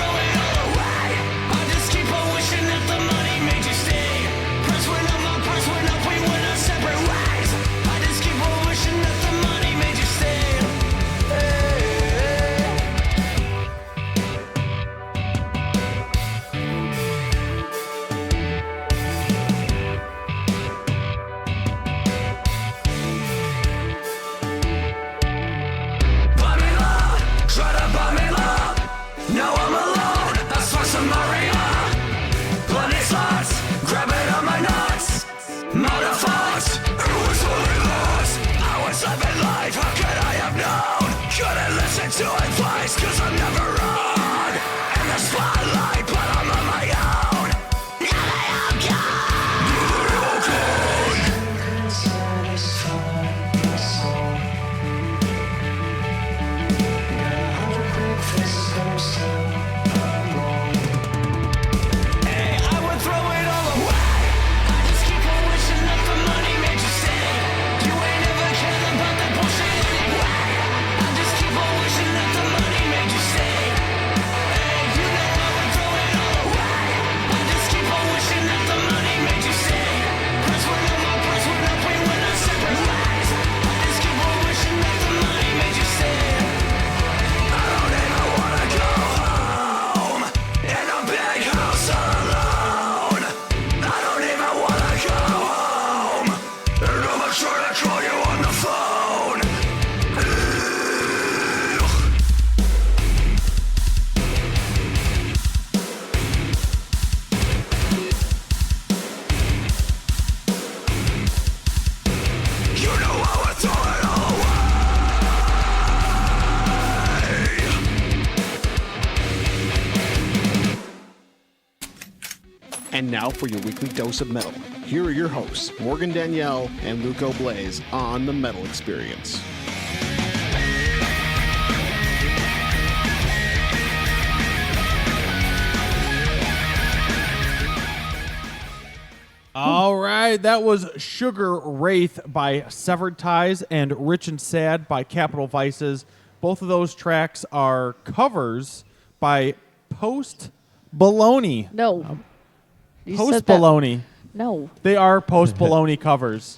Throw it all And now for your weekly dose of metal. Here are your hosts, Morgan Danielle and Luke O'Blaze on The Metal Experience. All right, that was Sugar Wraith by Severed Ties and Rich and Sad by Capital Vices. Both of those tracks are covers by Post Baloney. No. You Post said that. Baloney. No. They are Post Baloney covers.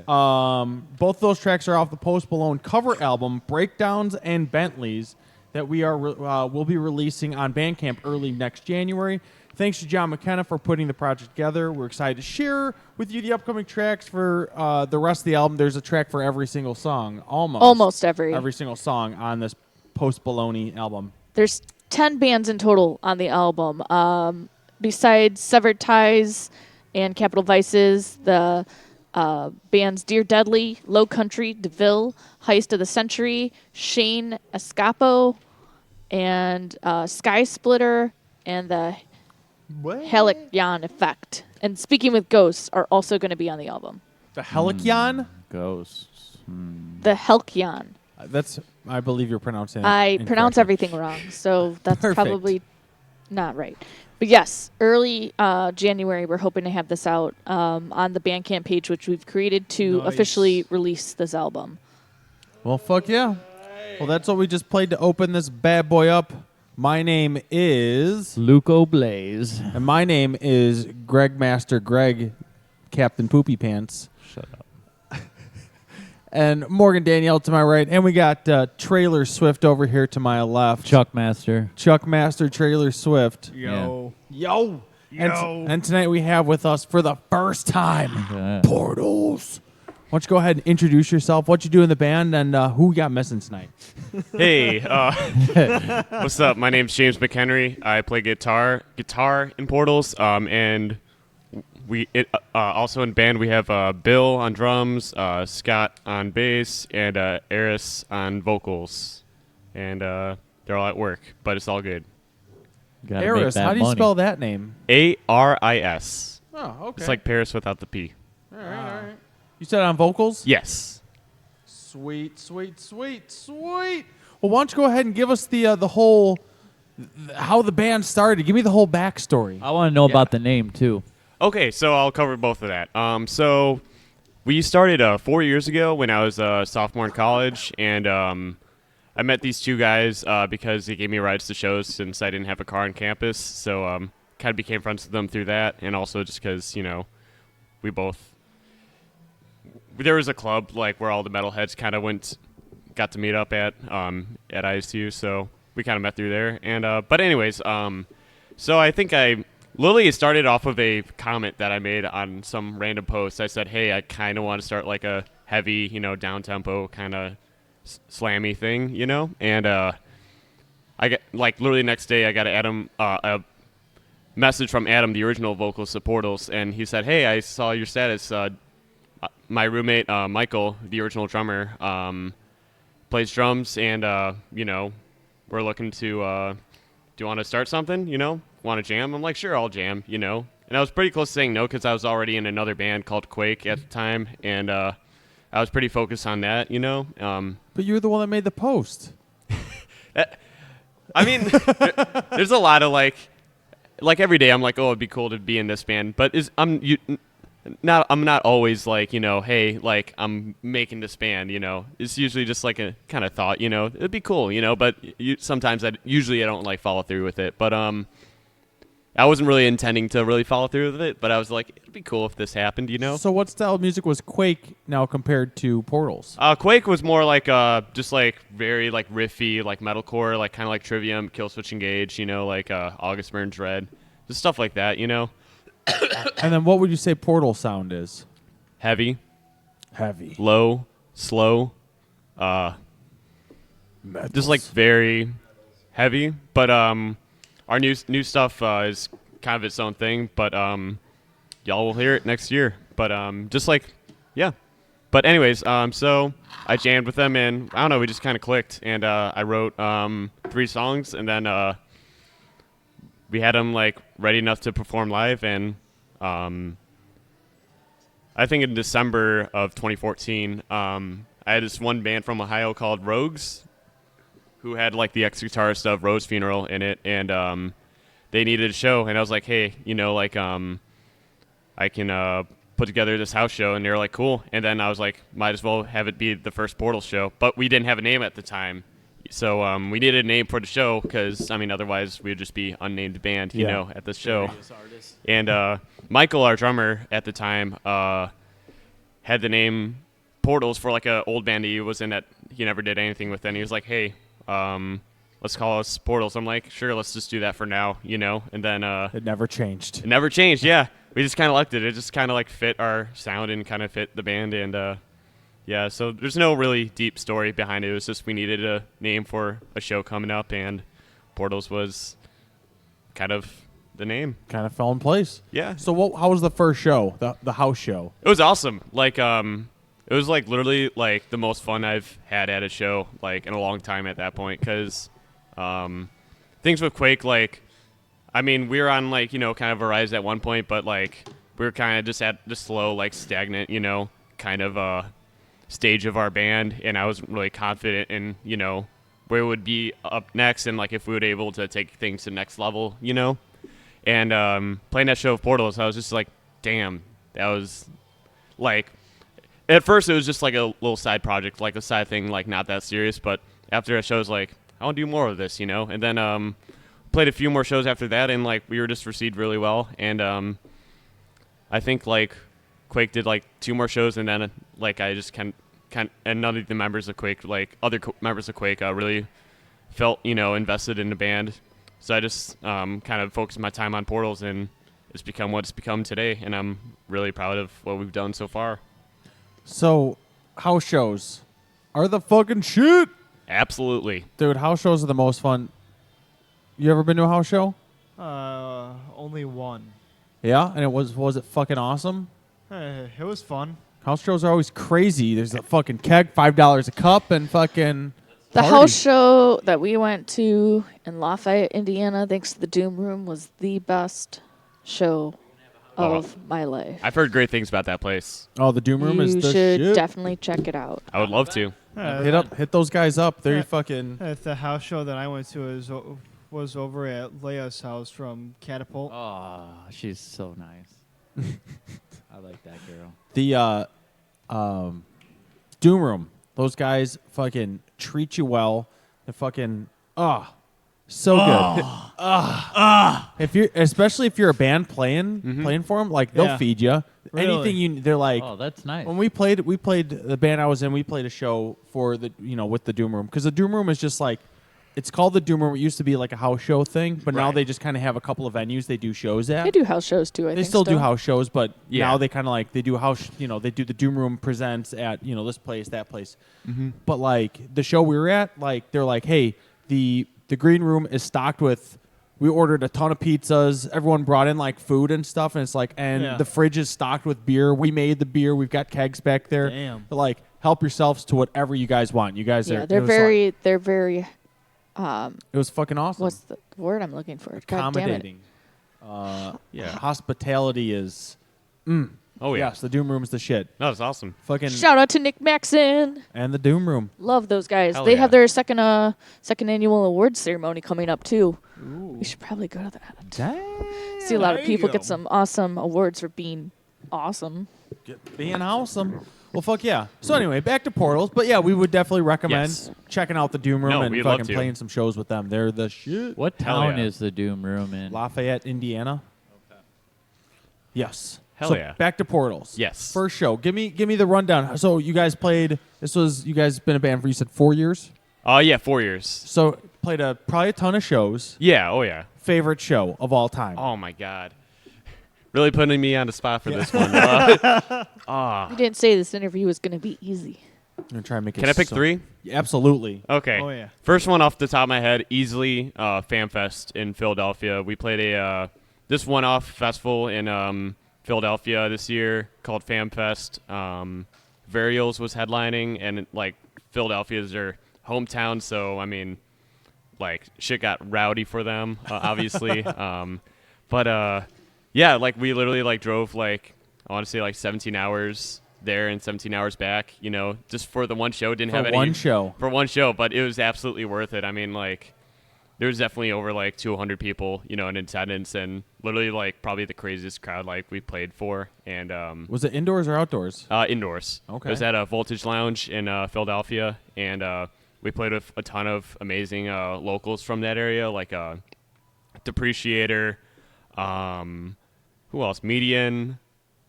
Both those tracks are off the Post Baloney cover album, Breakdowns and Bentleys, that we are will be releasing on Bandcamp early next January. Thanks to John McKenna for putting the project together. We're excited to share with you the upcoming tracks for the rest of the album. There's a track for every single song, Almost every. every single song on this Post Baloney album. There's 10 bands in total on the album. Besides Severed Ties and Capital Vices, the bands Dear Deadly, Low Country, DeVille, Heist of the Century, Shane Escapo, and Sky Splitter, and the Halcyon Effect. And Speaking with Ghosts are also going to be on the album. The Halcyon? Ghosts. The Halcyon. That's, I believe you're pronouncing it I pronounce incorrectly. everything wrong, so that's Perfect. probably not right. But yes, early January, we're hoping to have this out on the Bandcamp page, which we've created to Nice. officially release this album. Well, fuck yeah. Well, that's what we just played to open this bad boy up. My name is... Luke O'Blaze. And my name is Greg Master Greg, Captain Poopy Pants. Shut up. And Morgan Danielle to my right. And we got Trailer Swift over here to my left. Chuck Master. Chuck Master Trailer Swift. Yo. Yo. And tonight we have with us for the first time, Portals. Why don't you go ahead and introduce yourself, what you do in the band, and who we got missing tonight. Hey, what's up? My name's James McHenry. I play guitar in Portals, and we also in band we have Bill on drums, Scott on bass, and Eris on vocals, and they're all at work, but it's all good. Gotta Eris, make that how do you money. spell that name? Aris. Oh, okay. It's like Paris without the P. All right. You said on vocals? Yes. Sweet. Well, why don't you go ahead and give us the whole, how the band started. Give me the whole backstory. I want to know about the name, too. Okay, so I'll cover both of that. So we started 4 years ago when I was a sophomore in college, and I met these two guys because they gave me rides to shows since I didn't have a car on campus. So kind of became friends with them through that, and also just because, we both... There was a club like where all the metalheads kind of got to meet up at ISU, so we kind of met through there. And but anyways, so I think Lily started off with a comment that I made on some random post. I said, "Hey, I kind of want to start like a heavy, down tempo kind of slammy thing, And I get literally next day I got a message from Adam, the original vocalist of Portals, and he said, "Hey, I saw your status." My roommate, Michael, the original drummer, plays drums, and, we're looking to, do you want to start something, Want to jam? I'm like, sure, I'll jam, And I was pretty close to saying no because I was already in another band called Quake at the time, and I was pretty focused on that, But you were the one that made the post. I mean, there's a lot of, like every day I'm like, oh, it'd be cool to be in this band, but I'm not always like, hey, like I'm making this band, It's usually just like a kind of thought, it'd be cool, but sometimes I don't like follow through with it. But I wasn't really intending to really follow through with it, but I was like, it'd be cool if this happened, So what style of music was Quake now compared to Portals? Quake was more like just like very like riffy, like metalcore, like kind of like Trivium, Killswitch Engage, like August Burns Red, just stuff like that, And then what would you say Portal sound is? Heavy, Heavy. low, slow, just like very heavy. But our new stuff is kind of its own thing. But y'all will hear it next year. But just like, yeah. But anyways, so I jammed with them, and I don't know, we just kind of clicked, and I wrote 3 songs, and then we had them like ready enough to perform live, and I think in December of 2014, I had this one band from Ohio called Rogues, who had like the ex-guitarist of Rose Funeral in it, and they needed a show, and I was like, hey, like I can put together this house show, and they were like, cool. And then I was like, might as well have it be the first Portal show, but we didn't have a name at the time, so we needed a name for the show because otherwise we'd just be unnamed band, at this show. And Michael, our drummer at the time, had the name Portals for like an old band he was in that he never did anything with. And he was like, hey, let's call us Portals. I'm like, sure, let's just do that for now, And then It never changed. it never changed. Yeah, we just kind of liked it. It just kind of like fit our sound and kind of fit the band. And yeah, so there's no really deep story behind it. It was just we needed a name for a show coming up, and Portals was kind of the name. Kind of fell in place. Yeah. So how was the first show, the house show? It was awesome. Like, it was like literally like the most fun I've had at a show like in a long time at that point. Cause, things with Quake, like, we were on like, kind of a rise at one point, but like we were kind of just at the slow, like stagnant, kind of, stage of our band. And I was really confident in, where it would be up next. And like, if we were able to take things to the next level, And playing that show of Portals, I was just like, damn, that was like, at first it was just like a little side project, like a side thing, like not that serious. But after that show, I was like, I want to do more of this, And then played a few more shows after that, and like we were just received really well. And I think like Quake did like 2 more shows, and then like I just and none of the members of Quake, like other members of Quake, really felt invested in the band. So I just kind of focused my time on Portals, and it's become what it's become today, and I'm really proud of what we've done so far. So, house shows are the fucking shit. Absolutely. Dude, house shows are the most fun. You ever been to a house show? Only one. Yeah? And was it fucking awesome? It was fun. House shows are always crazy. There's a fucking keg, $5 a cup, and fucking The party. house show that we went to in Lafayette, Indiana, thanks to the Doom Room, was the best show of my life. I've heard great things about that place. Oh, the Doom Room You is the should shit. definitely check it out. I would love to. Hit those guys up. They're fucking. The house show that I went to was over at Leia's house from Catapult. Oh, she's so nice. I like that girl. The Doom Room. Those guys fucking treat you well. They fucking so good. Especially if you're a band playing for them, like they'll Yeah. feed you Really? anything. They're like, Oh, that's nice. when we played the band I was in. We played a show for the with the Doom Room, because the Doom Room is just like, it's called the Doom Room. It used to be like a house show thing, but now Right. they just kind of have a couple of venues they do shows at. They do house shows too, I They think. still do house shows, but Yeah. now they kind of like they do house. They do the Doom Room presents at this place, that place. But like the show we were at, like they're like, hey, the green room is stocked with. We ordered a ton of pizzas. Everyone brought in like food and stuff, and it's like, and Yeah. the fridge is stocked with beer. We made the beer. We've got kegs back there. Damn. But like, help yourselves to whatever you guys want. You guys Yeah, are. they're very. It was fucking awesome. What's the word I'm looking for? God damn it. Accommodating. Yeah, hospitality is. Oh, yeah. Yes, the Doom Room's the shit. No, it's awesome. Fucking Shout out to Nick Maxon. and the Doom Room. Love those guys. Hell They yeah. have their second annual awards ceremony coming up too. We should probably go to that. See a lot of people get some awesome awards for being awesome. Being awesome. Well, fuck yeah. So anyway, back to Portals. But yeah, we would definitely recommend Yes. checking out the Doom Room No, and we'd love fucking to. playing some shows with them. They're the shit. What Hell town yeah. is the Doom Room in? Lafayette, Indiana. Okay. Yes. Hell so yeah. Back to Portals. Yes. First show. Give me the rundown. So you guys played. You guys been a band for, you said, 4 years. Yeah, 4 years. So played probably a ton of shows. Yeah. Oh yeah. Favorite show of all time. Oh my God. Really putting me on the spot for this one. You didn't say this interview was going to be easy. I'm gonna try and make it. Can I pick so- 3? Yeah, absolutely. Okay. Oh, yeah. First one off the top of my head, easily FanFest in Philadelphia. We played a this one-off festival in Philadelphia this year called FanFest. Varials was headlining, and like Philadelphia is their hometown, so like shit got rowdy for them, obviously. But yeah, like we literally like drove like I want to say like 17 hours there and 17 hours back. You know, just for the one show. Didn't For have any one show. for one show, but it was absolutely worth it. I mean, like there was definitely over like 200 people, you know, in attendance, and literally like probably the craziest crowd like we played for. And Was it indoors or outdoors? indoors. Okay. It was at a Voltage Lounge in Philadelphia, and we played with a ton of amazing locals from that area, like Depreciator, who else? Median.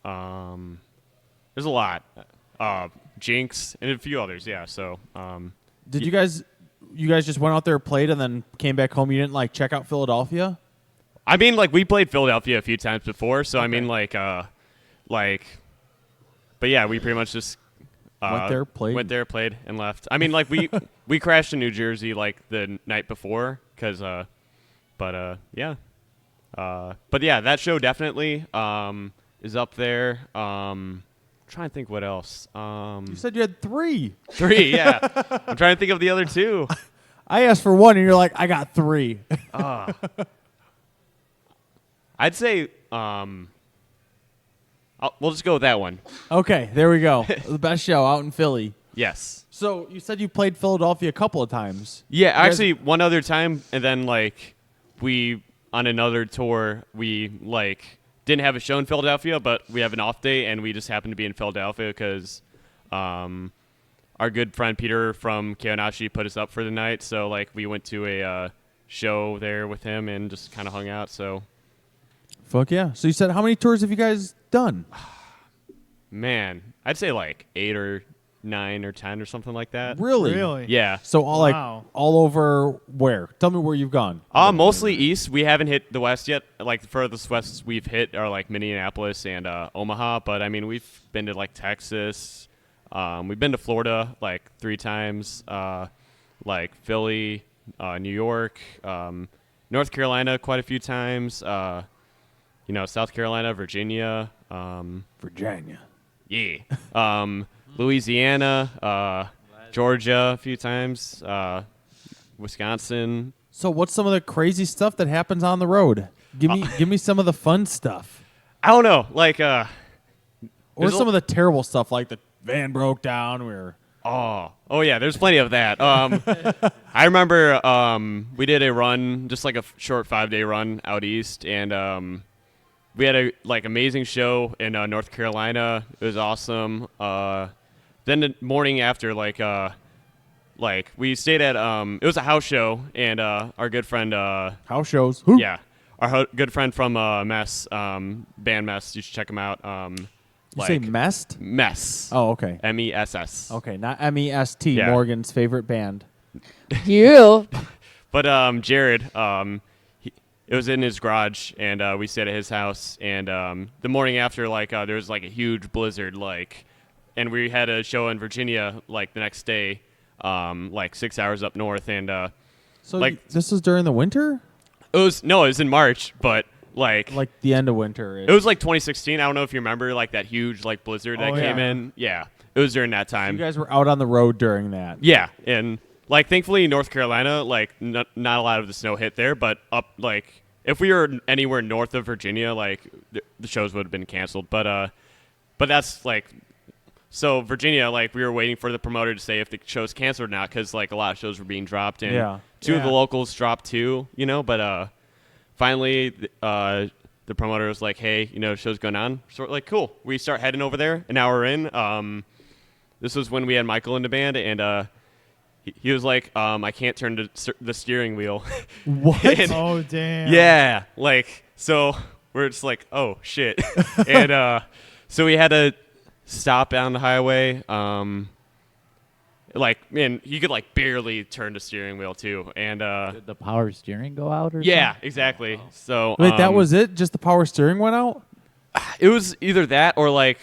There's a lot. Jinx and a few others. Yeah. So Did you guys just went out there, played, and then came back home? You didn't like check out Philadelphia? I mean, like we played Philadelphia a few times before, so I mean, like, but yeah, we pretty much just Went there, played. and left. I mean, like we crashed in New Jersey like the night before, cause but yeah, that show definitely is up there. Trying to think what else. You said you had 3. 3, yeah. I'm trying to think of the other 2. I asked for 1, and you're like, I got 3. I'd say we'll just go with that one. Okay, there we go. The best show out in Philly. Yes. So you said you played Philadelphia a couple of times. Yeah, guys- actually one other time, and then like we on another tour we like didn't have a show in Philadelphia, but we have an off day, and we just happened to be in Philadelphia because our good friend Peter from Keonashi put us up for the night. So like we went to a show there with him and just kind of hung out. So Fuck yeah. So you said, how many tours have you guys done? man, I'd say like 8 or 9 or 10 or something like that. Really? Really? Yeah. So all Wow. like all over where? Tell me where you've gone. Mostly east. We haven't hit the west yet. Like the furthest west we've hit are like Minneapolis and Omaha. But I mean, we've been to like Texas. We've been to Florida like 3 times. Like Philly, New York, North Carolina quite a few times. South Carolina, Virginia. Virginia. Yeah. Louisiana, Georgia a few times, Wisconsin. So what's some of the crazy stuff that happens on the road? Give me some of the fun stuff. I don't know, like Or There's some of the terrible stuff, like the van broke down. oh yeah, there's plenty of that. I remember we did a run, just like a short 5-day run out east, and we had a like amazing show in North Carolina. It was awesome. Then the morning after, like we stayed at it was a house show, and our good friend House shows. yeah, our good friend from Mess, band Mess, you should check him out. You say Mest? Mess. Oh, okay. MESS. Okay, not MEST, Yeah. Morgan's favorite band. You. But Jared, it was in his garage, and we stayed at his house. And the morning after, like there was like a huge blizzard, like, and we had a show in Virginia like the next day, like 6 hours up north, and So Like- this is during the winter? it was in March, but like Like the end of winter. it was like 2016. I don't know if you remember like that huge like blizzard that Oh, came yeah. in. Yeah, it was during that time. You guys were out on the road during that. Yeah, and like thankfully North Carolina, like not a lot of the snow hit there, but up like if we were anywhere north of Virginia, like the shows would have been canceled. But that's like so Virginia, like we were waiting for the promoter to say if the show's canceled or not, because like a lot of shows were being dropped, and Yeah. two of Yeah. the locals dropped too, but finally the promoter was like, hey, show's going on, so we're like, cool, we start heading over there. An hour in, this was when we had Michael in the band, and he was like, I can't turn the steering wheel. What? And- Oh damn. yeah, like so we're just like, oh shit, and so we had to stop down the highway. Like, man, you could like barely turn the steering wheel too, and Did the power steering go out or yeah, something? exactly. So Wait, that was it? Just the power steering went out? it was either that or like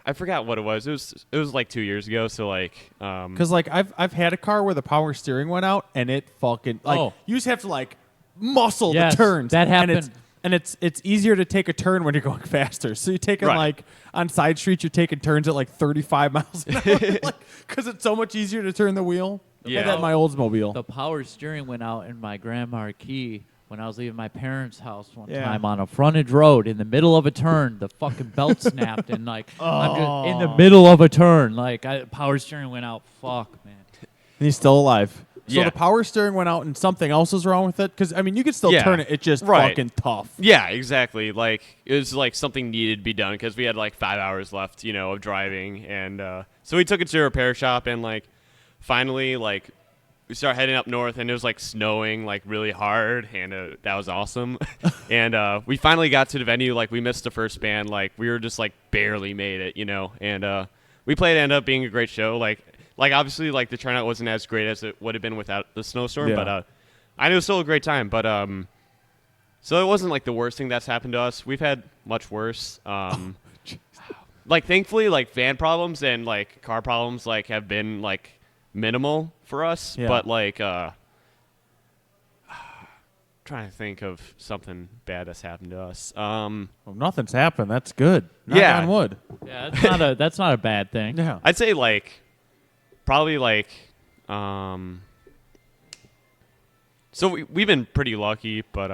I forgot what it was. It was like 2 years ago. So like Because like I've had a car where the power steering went out and it fucking like Oh. you just have to like muscle Yes, the turns. that and it's happened. And it's easier to take a turn when you're going faster. So you're taking Right. like on side streets, you're taking turns at like 35 miles an hour because it's so much easier to turn the wheel. Yeah. I had that in my Oldsmobile. The power steering went out in my Grand Marquis when I was leaving my parents' house one Yeah. time on a frontage road in the middle of a turn. The fucking belt snapped and like I'm just in the middle of a turn. Like power steering went out. Fuck, man. And he's still alive. So Yeah. the power steering went out and something else is wrong with it? Because, I mean, you could still Yeah. turn it. It's just Right. fucking tough. Yeah, exactly. Like it was like something needed to be done because we had like 5 hours left, of driving, and so we took it to a repair shop, and like finally, like we started heading up north, and it was like snowing like really hard, and that was awesome. And we finally got to the venue. Like we missed the first band, like we were just like barely made it, and we played. It ended up being a great show. Like obviously, like the turnout wasn't as great as it would have been without the snowstorm, Yeah. but I knew it was still a great time. But so it wasn't like the worst thing that's happened to us. We've had much worse. Like thankfully, like van problems and like car problems like have been like minimal for us. Yeah. But like trying to think of something bad that's happened to us. Well, nothing's happened. That's good. Knock Yeah. on wood. Yeah, that's not a bad thing. Yeah. I'd say like probably like so we've been pretty lucky, but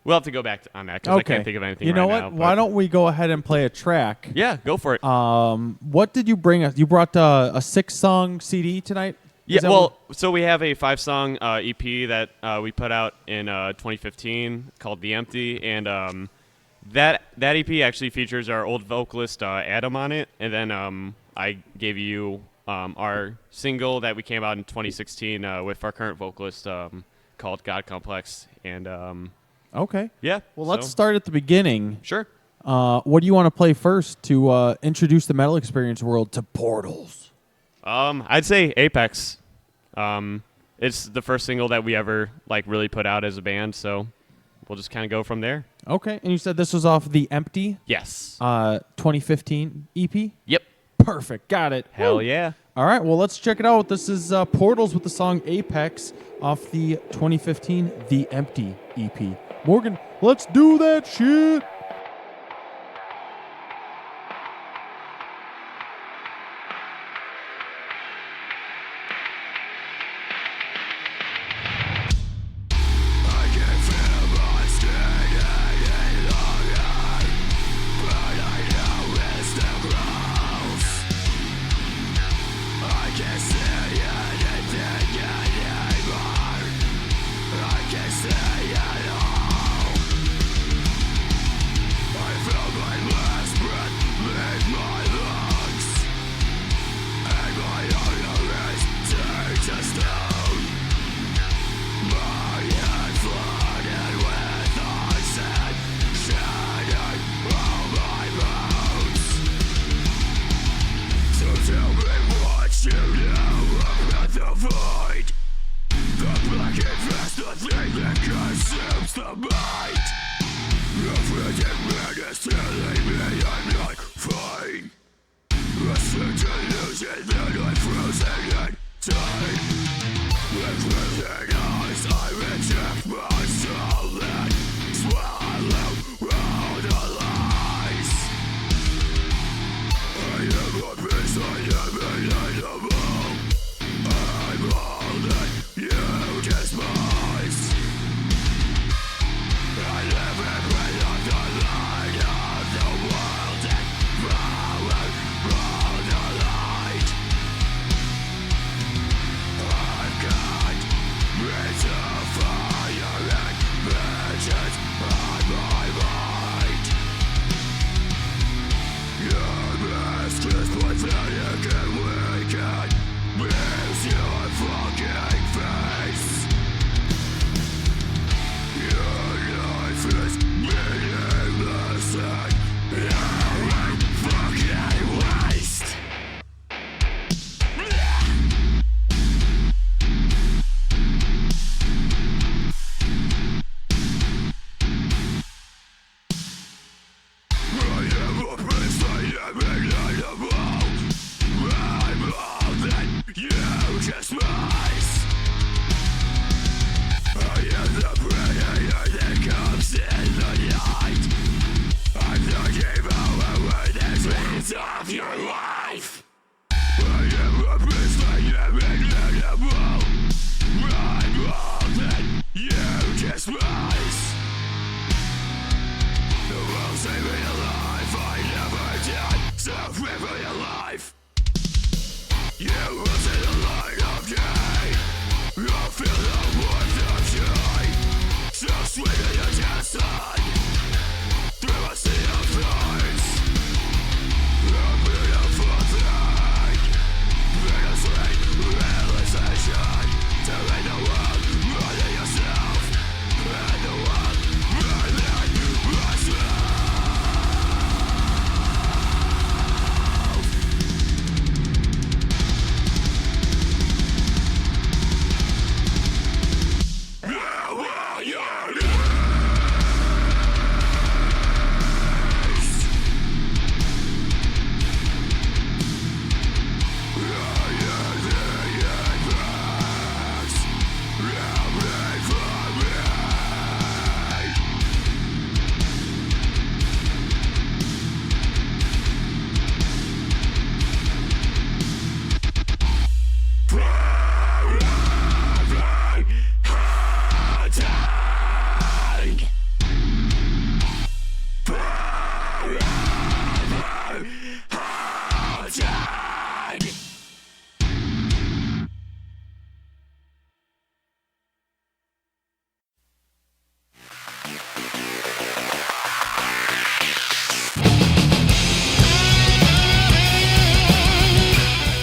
we'll have to go back on that because I can't think of anything You know right what? now. Why but- don't we go ahead and play a track? Yeah, go for it. What did you bring us? You brought a 6-song CD tonight? Is Yeah, that well, so we have a 5-song EP that we put out in 2015 called The Empty, and that EP actually features our old vocalist Adam on it, and then I gave you our single that we came out in 2016 with our current vocalist called God Complex, and Okay. yeah. Well, let's so- start at the beginning. Sure. What do you want to play first to introduce the metal experience world to Portals? I'd say Apex. It's the first single that we ever like really put out as a band, so we'll just kind of go from there. Okay. And you said this was off the Empty Yes. 2015 EP? Yep. Perfect. Got it. Hell Woo. yeah. All right. Well, let's check it out. This is Portals with the song Apex off the 2015 The Empty EP. Morgan, let's do that shit. I can see it all.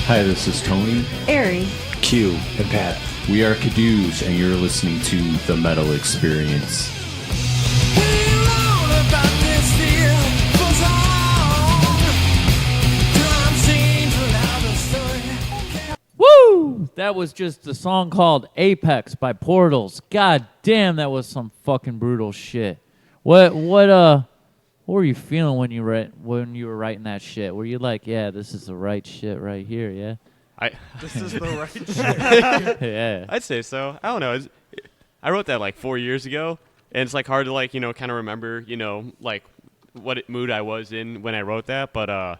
Hi, this is Tony, Ari. Q, and Pat. we are Caduce, and you're listening to The Metal Experience. Woo! That was just a song called Apex by Portals. God damn, that was some fucking brutal shit. What were you feeling when you were writing that shit? Were you like, yeah, this is the right shit right here, yeah? This is the right shit. Yeah. I'd say so. I don't know. I wrote that like 4 years ago, and it's like hard to like kind of remember like what mood I was in when I wrote that. But I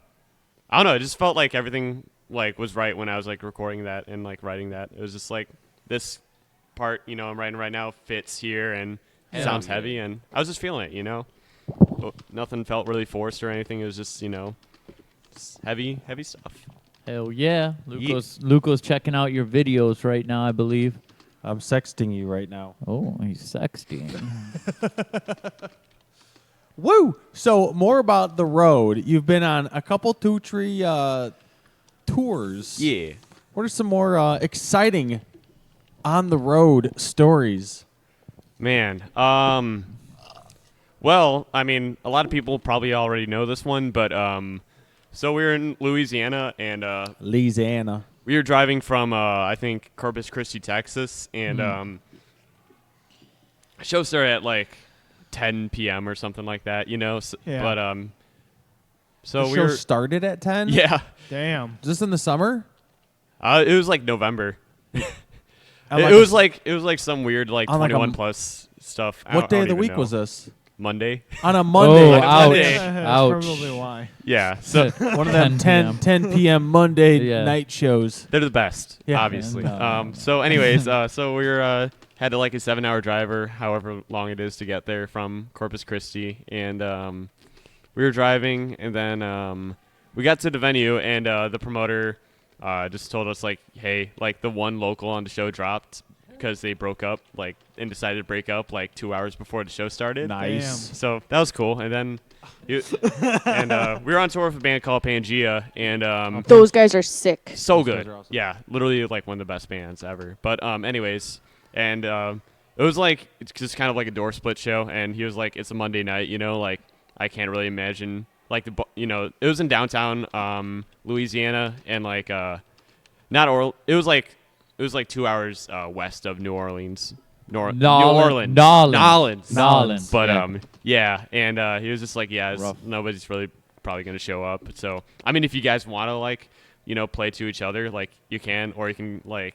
don't know. It just felt like everything like was right when I was like recording that and like writing that. It was just like this part I'm writing right now fits here and sounds yeah. heavy, and I was just feeling it. Nothing felt really forced or anything. It was just just heavy stuff. Hell yeah. Luco's checking out your videos right now, I believe. I'm sexting you right now. Oh, he's sexting. Woo! So more about the road. You've been on a couple Two-Tree tours. Yeah. What are some more exciting on the road stories? Man, well, I mean, a lot of people probably already know this one, but so we were in Louisiana, and Louisiana. we were driving from I think Corpus Christi, Texas, and show started at like 10 p.m. or something like that, So, Yeah. But so The we show were started at 10? yeah, Damn. Is this in the summer? it was like November. On It like a- was like some weird like on like a 21 m- plus stuff. What day I of don't the even week know. was this? Monday. On a Monday. Oh, Like a ouch. Monday. That's Ouch. probably why. Yeah, so One of them 10 10 p.m. Monday Yeah. night shows. they're the best, Yeah. obviously. No. So anyways, so we were had to like a 7-hour drive or however long it is to get there from Corpus Christi, and we were driving, and then we got to the venue, and the promoter just told us like, hey, like the one local on the show dropped because they broke up, like, and decided to break up like 2 hours before the show started. Nice. So that was cool, and then. We were on tour with a band called Pangea, and Those guys are sick. so Those good. guys are awesome. Yeah, literally like one of the best bands ever. But anyways, and it was like it's just kind of like a door split show, and he was like, it's a Monday night, like I can't really imagine like it was in downtown Louisiana, and like it was like 2 hours west of New Orleans. New Orleans. Nolans. But yeah. yeah, and he was just like, yeah, Rough. nobody's really probably gonna show up. So I mean, if you guys want to like, play to each other, like you can, or you can like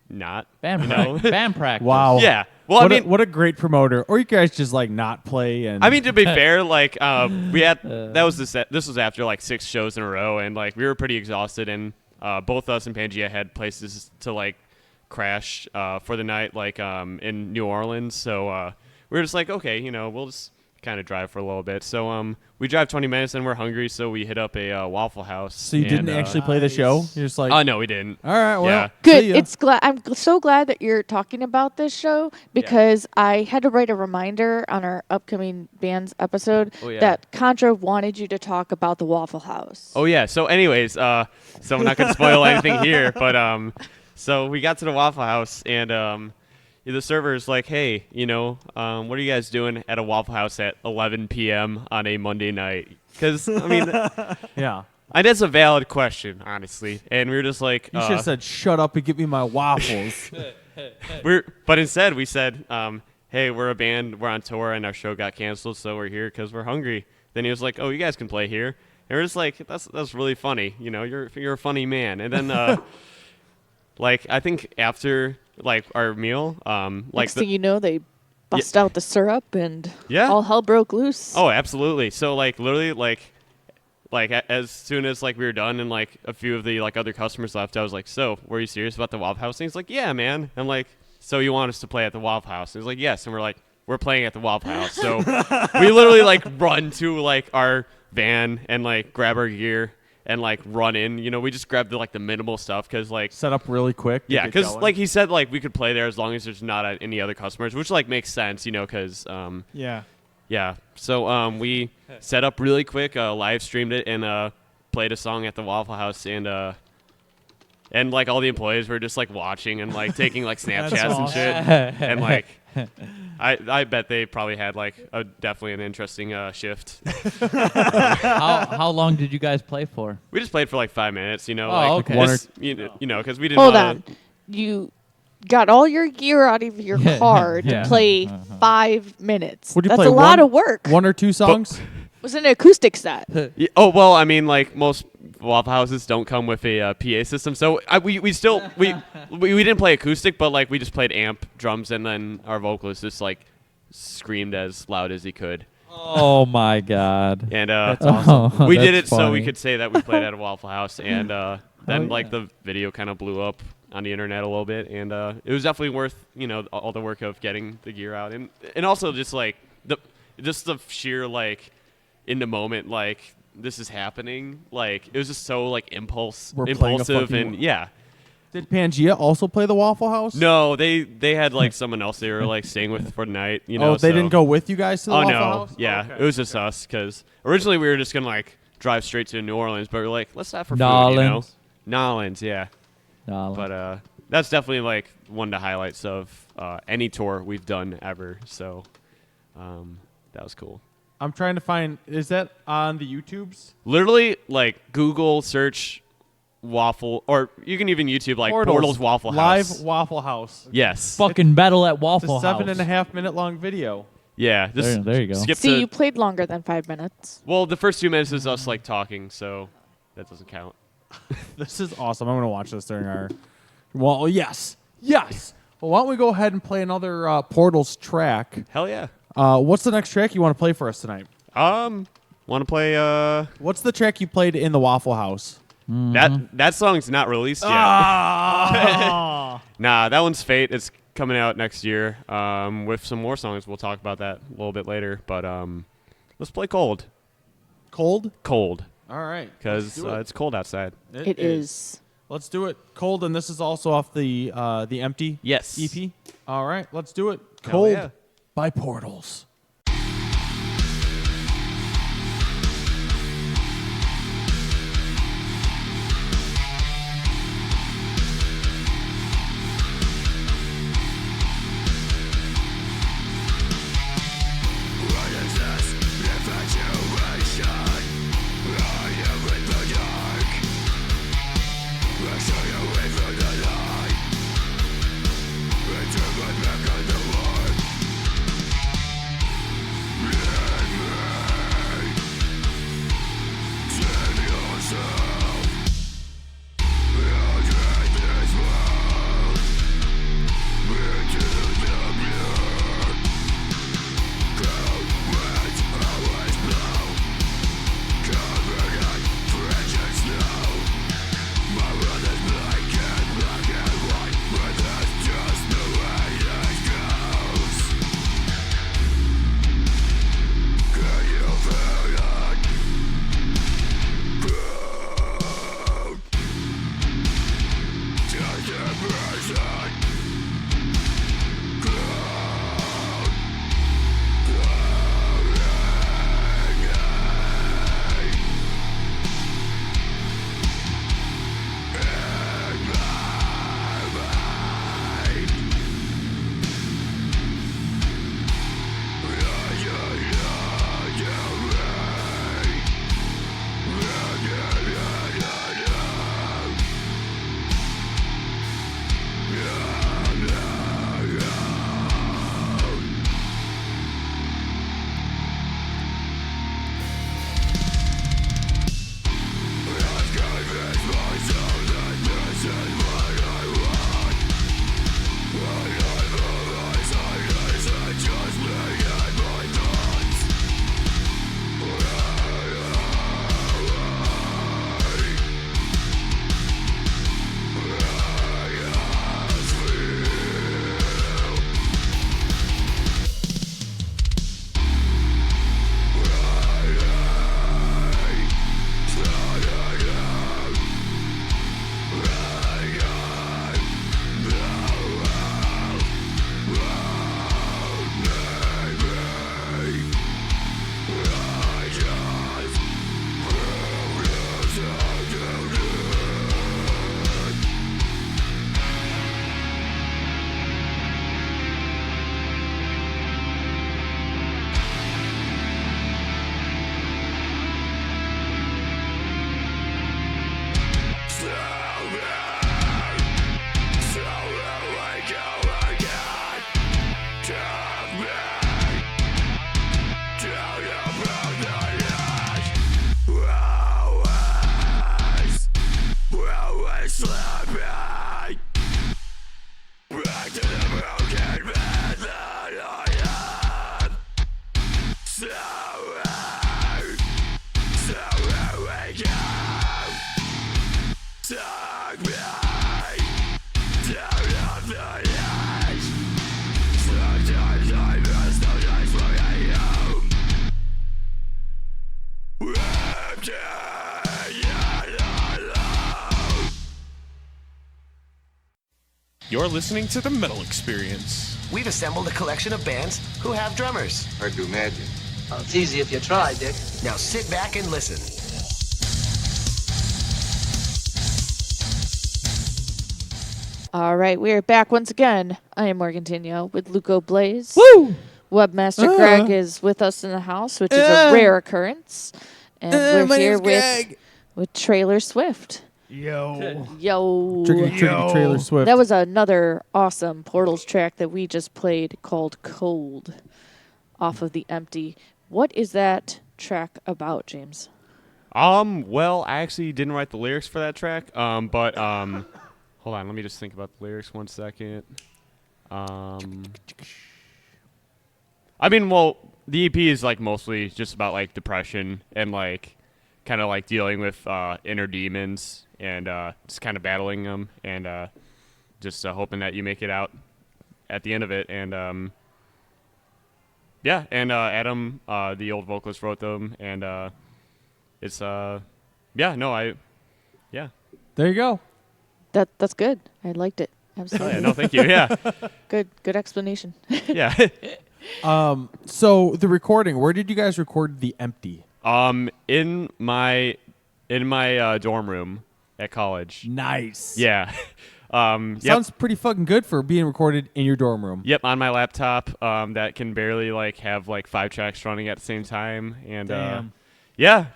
not. Band practice. Wow. Yeah. Well, what I mean, what a great promoter. Or you guys just like not play and I mean to be fair, like we had this was after like 6 shows in a row, and like we were pretty exhausted, and both us and Pangea had places to like crash for the night, like in New Orleans. So we were just like, okay, we'll just kind of drive for a little bit. So we drive 20 minutes and we're hungry, so we hit up a Waffle House. So you didn't and, actually play the show? You're just like, Oh no, we didn't. all right, well, Yeah. Good. see ya. It's glad. I'm so glad that you're talking about this show because I had to write a reminder on our upcoming bands episode Oh, yeah. that Contra wanted you to talk about the Waffle House. Oh yeah. So anyways, so I'm not gonna spoil anything here, but so we got to the Waffle House and the server's like, hey, what are you guys doing at a Waffle House at 11 p.m. on a Monday night? Because I mean, yeah. that's a valid question, honestly. And we were just like, You should have said, shut up and give me my waffles. but instead we said, hey, we're a band, we're on tour, and our show got canceled, so we're here because we're hungry. Then he was like, oh, you guys can play here. And we're just like, that's really funny. You're a funny man. And then I think after our meal, Next thing you know, they bust out the syrup and Yeah. all hell broke loose. Oh, absolutely. So literally as soon as we were done and a few of the other customers left, I was like, so were you serious about the Waffle House? And he's like, yeah, man. I'm like, so you want us to play at the Waffle House? And he's like, yes. And we're like, we're playing at the Waffle House. So we literally run to our van and grab our gear and run in. We just grabbed the minimal stuff because Set up really quick. to yeah, get because going. he said we could play there as long as there's not any other customers, which makes sense, because Yeah. yeah. So we set up really quick, live streamed it, and played a song at the Waffle House, and all the employees were just watching and taking Snapchats and shit, and I bet they probably had definitely an interesting shift. How long did you guys play for? We just played for 5 minutes, Oh, okay. just, because we didn't Hold wanna- on. You got all your gear out of your car Yeah. to play 5 minutes. Would you That's play a lot one- of work. One or two songs? It was an acoustic set. Yeah, oh well, I mean, most Waffle Houses don't come with a PA system, so we still we didn't play acoustic, but we just played amp, drums, and then our vocalist just screamed as loud as he could, Oh my God. and That's awesome. we did That's it so we funny. could say that we played at a Waffle House, and then yeah. the video kind of blew up on the internet a little bit, and it was definitely worth all the work of getting the gear out, and also just the sheer in the moment this is happening, it was just so We're playing a impulsive, fucking and yeah. Did Pangea also play the Waffle House? No, they had someone else they were staying with for the night, Oh, they so- didn't go with you guys to the Oh Waffle no, House? yeah, Okay. it was just us because originally we were just gonna drive straight to New Orleans, but we're like, let's stop for Nolans. food, Nolans, yeah. No, But that's definitely one of the highlights of any tour we've done ever. So that was cool. I'm trying to find. Is that on the YouTubes? Literally, Google search waffle, or you can even YouTube Portals Waffle Live House. Waffle House. Yes. fucking battle at It's Waffle a House. 7.5 minute long video. Yeah. Just There you go. Skip See, to, you played longer than 5 minutes. well, the first 2 minutes is us talking, so that doesn't count. This is awesome. I'm going to watch this during our. Well, yes. Yes. Well, why don't we go ahead and play another Portals track? Hell yeah. What's the next track you want to play for us tonight? Want to play What's the track you played in the Waffle House? that song's not released yet. Ah! Nah, that one's Fate. It's coming out next year. With some more songs. We'll talk about that a little bit later. But let's play Cold. Cold? Cold. All right. Because Let's do it. it's cold outside. It is. Let's do it. Cold, and this is also off the Empty Yes. EP. All right, let's do it. Hell Cold yeah. by Portals. Into my back on the wall. You're listening to the Metal Experience. We've assembled a collection of bands who have drummers. I do magic. Well, it's easy if you try, Dick. Now sit back and listen. All right, we are back once again. I am Morgan Danielle with Luco Blaze. Woo! Webmaster Greg is with us in the house, which is a rare occurrence. And we're here with Trailer Swift. Yo. Yo. Tricky Trailer Swift. That was another awesome Portals track that we just played called Cold off of The Empty. What is that track about, James? Well, I actually didn't write the lyrics for that track. But hold on, let me just think about the lyrics 1 second. I mean, well, the EP is like mostly just about like depression and like kind of like dealing with inner demons and just kind of battling them and just hoping that you make it out at the end of it. And yeah, and Adam, the old vocalist, wrote them, and it's yeah, There you go. That's good. I liked it. Absolutely. Oh, yeah, no, thank you. Yeah, Good explanation. yeah. So the recording, where did you guys record The Empty? In my dorm room at college. Nice. Yeah. Yep. Sounds pretty fucking good for being recorded in your dorm room. Yep, on my laptop. That can barely like have like 5 tracks running at the same time, and Damn. yeah.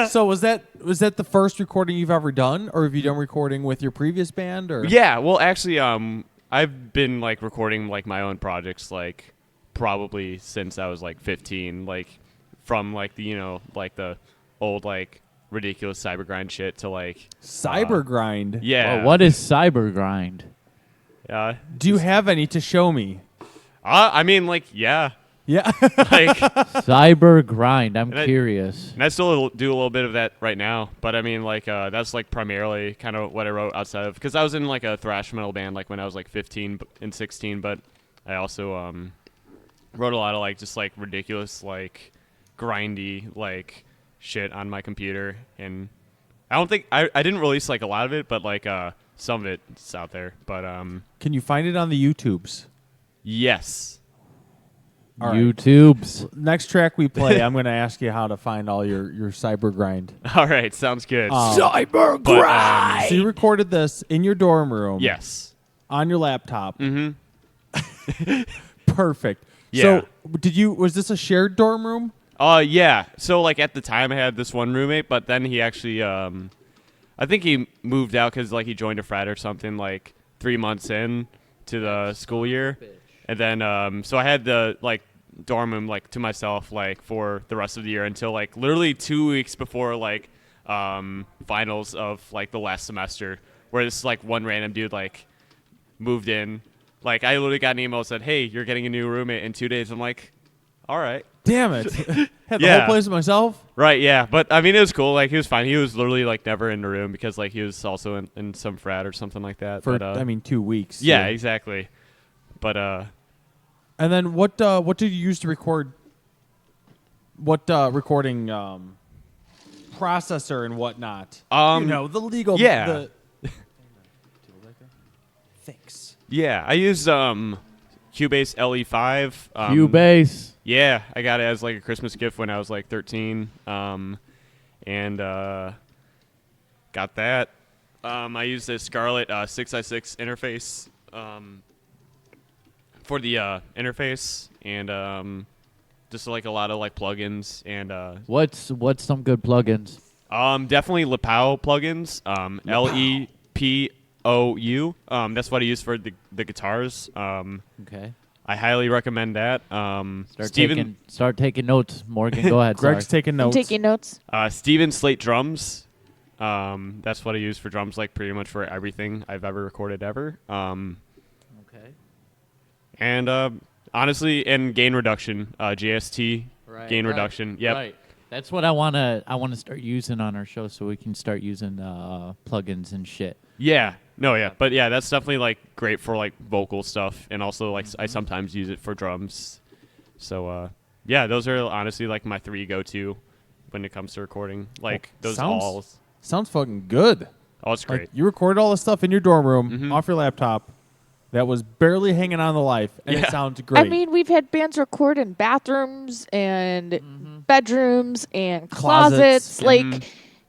So was that the first recording you've ever done, or have you done recording with your previous band? Or Yeah, well, actually, I've been like recording like my own projects like probably since I was like 15, like from like the like the old like ridiculous cybergrind shit to like Cybergrind. Yeah. Well, what is Cybergrind? Do you have any to show me? I mean, like, yeah. Yeah. Like Cybergrind. I'm And I- curious. And I still do a little bit of that right now, but I mean, like, that's like primarily kind of what I wrote outside of, because I was in like a thrash metal band like when I was like 15 and 16, but I also wrote a lot of like just like ridiculous like grindy like shit on my computer, and I don't think I didn't release like a lot of it, but like some of it's out there. But Can you find it on the YouTubes? yes. All right. YouTubes. Next track we play, I'm going to ask you how to find all your Cybergrind. All right, sounds good. Cybergrind. So you recorded this in your dorm room. Yes. On your laptop. Mm-hmm. Perfect. Yeah. So was this a shared dorm room? Yeah. So like at the time I had this one roommate, but then he actually I think he moved out because like he joined a frat or something like 3 months in to the school year, and then so I had the like dorm room like to myself like for the rest of the year until like literally 2 weeks before like finals of like the last semester, where this like one random dude like moved in. Like I literally got an email that said, "Hey, you're getting a new roommate in 2 days." I'm like, all right. Damn it. Had the Yeah. whole place to myself? Right, yeah. But, I mean, it was cool. Like, he was fine. He was literally, like, never in the room because, like, he was also in some frat or something like that. For, but, 2 weeks. yeah, exactly. But, And then what did you use to record? What recording processor and whatnot? The legal. yeah. Thanks. Yeah, I used Cubase LE5. Cubase. Yeah, I got it as, like, a Christmas gift when I was, like, 13. And got that. I used a Scarlett 6i6 interface for the interface, and just like a lot of like plugins and What's some good plugins? definitely Lepau plugins, LEPOU. That's what I use for the guitars. Okay. I highly recommend that. Start taking notes, Morgan. Go ahead. Greg's sorry. taking I'm notes. taking notes. Steven Slate drums. That's what I use for drums, like pretty much for everything I've ever recorded ever. Okay. And honestly, and gain reduction, GST gain reduction. Yep. Right. That's what I wanna start using on our show, so we can start using plugins and shit. Yeah. No, yeah. But yeah, that's definitely like great for like vocal stuff, and also like I sometimes use it for drums. So yeah, those are honestly like my 3 go-to when it comes to recording. Like those alls. Sounds fucking good. Oh, it's great. Like, you recorded all this stuff in your dorm room Mhm. off your laptop that was barely hanging on the life, and Yeah. it sounds great. I mean, we've had bands record in bathrooms and bedrooms and Closets. closets. Like, Mhm.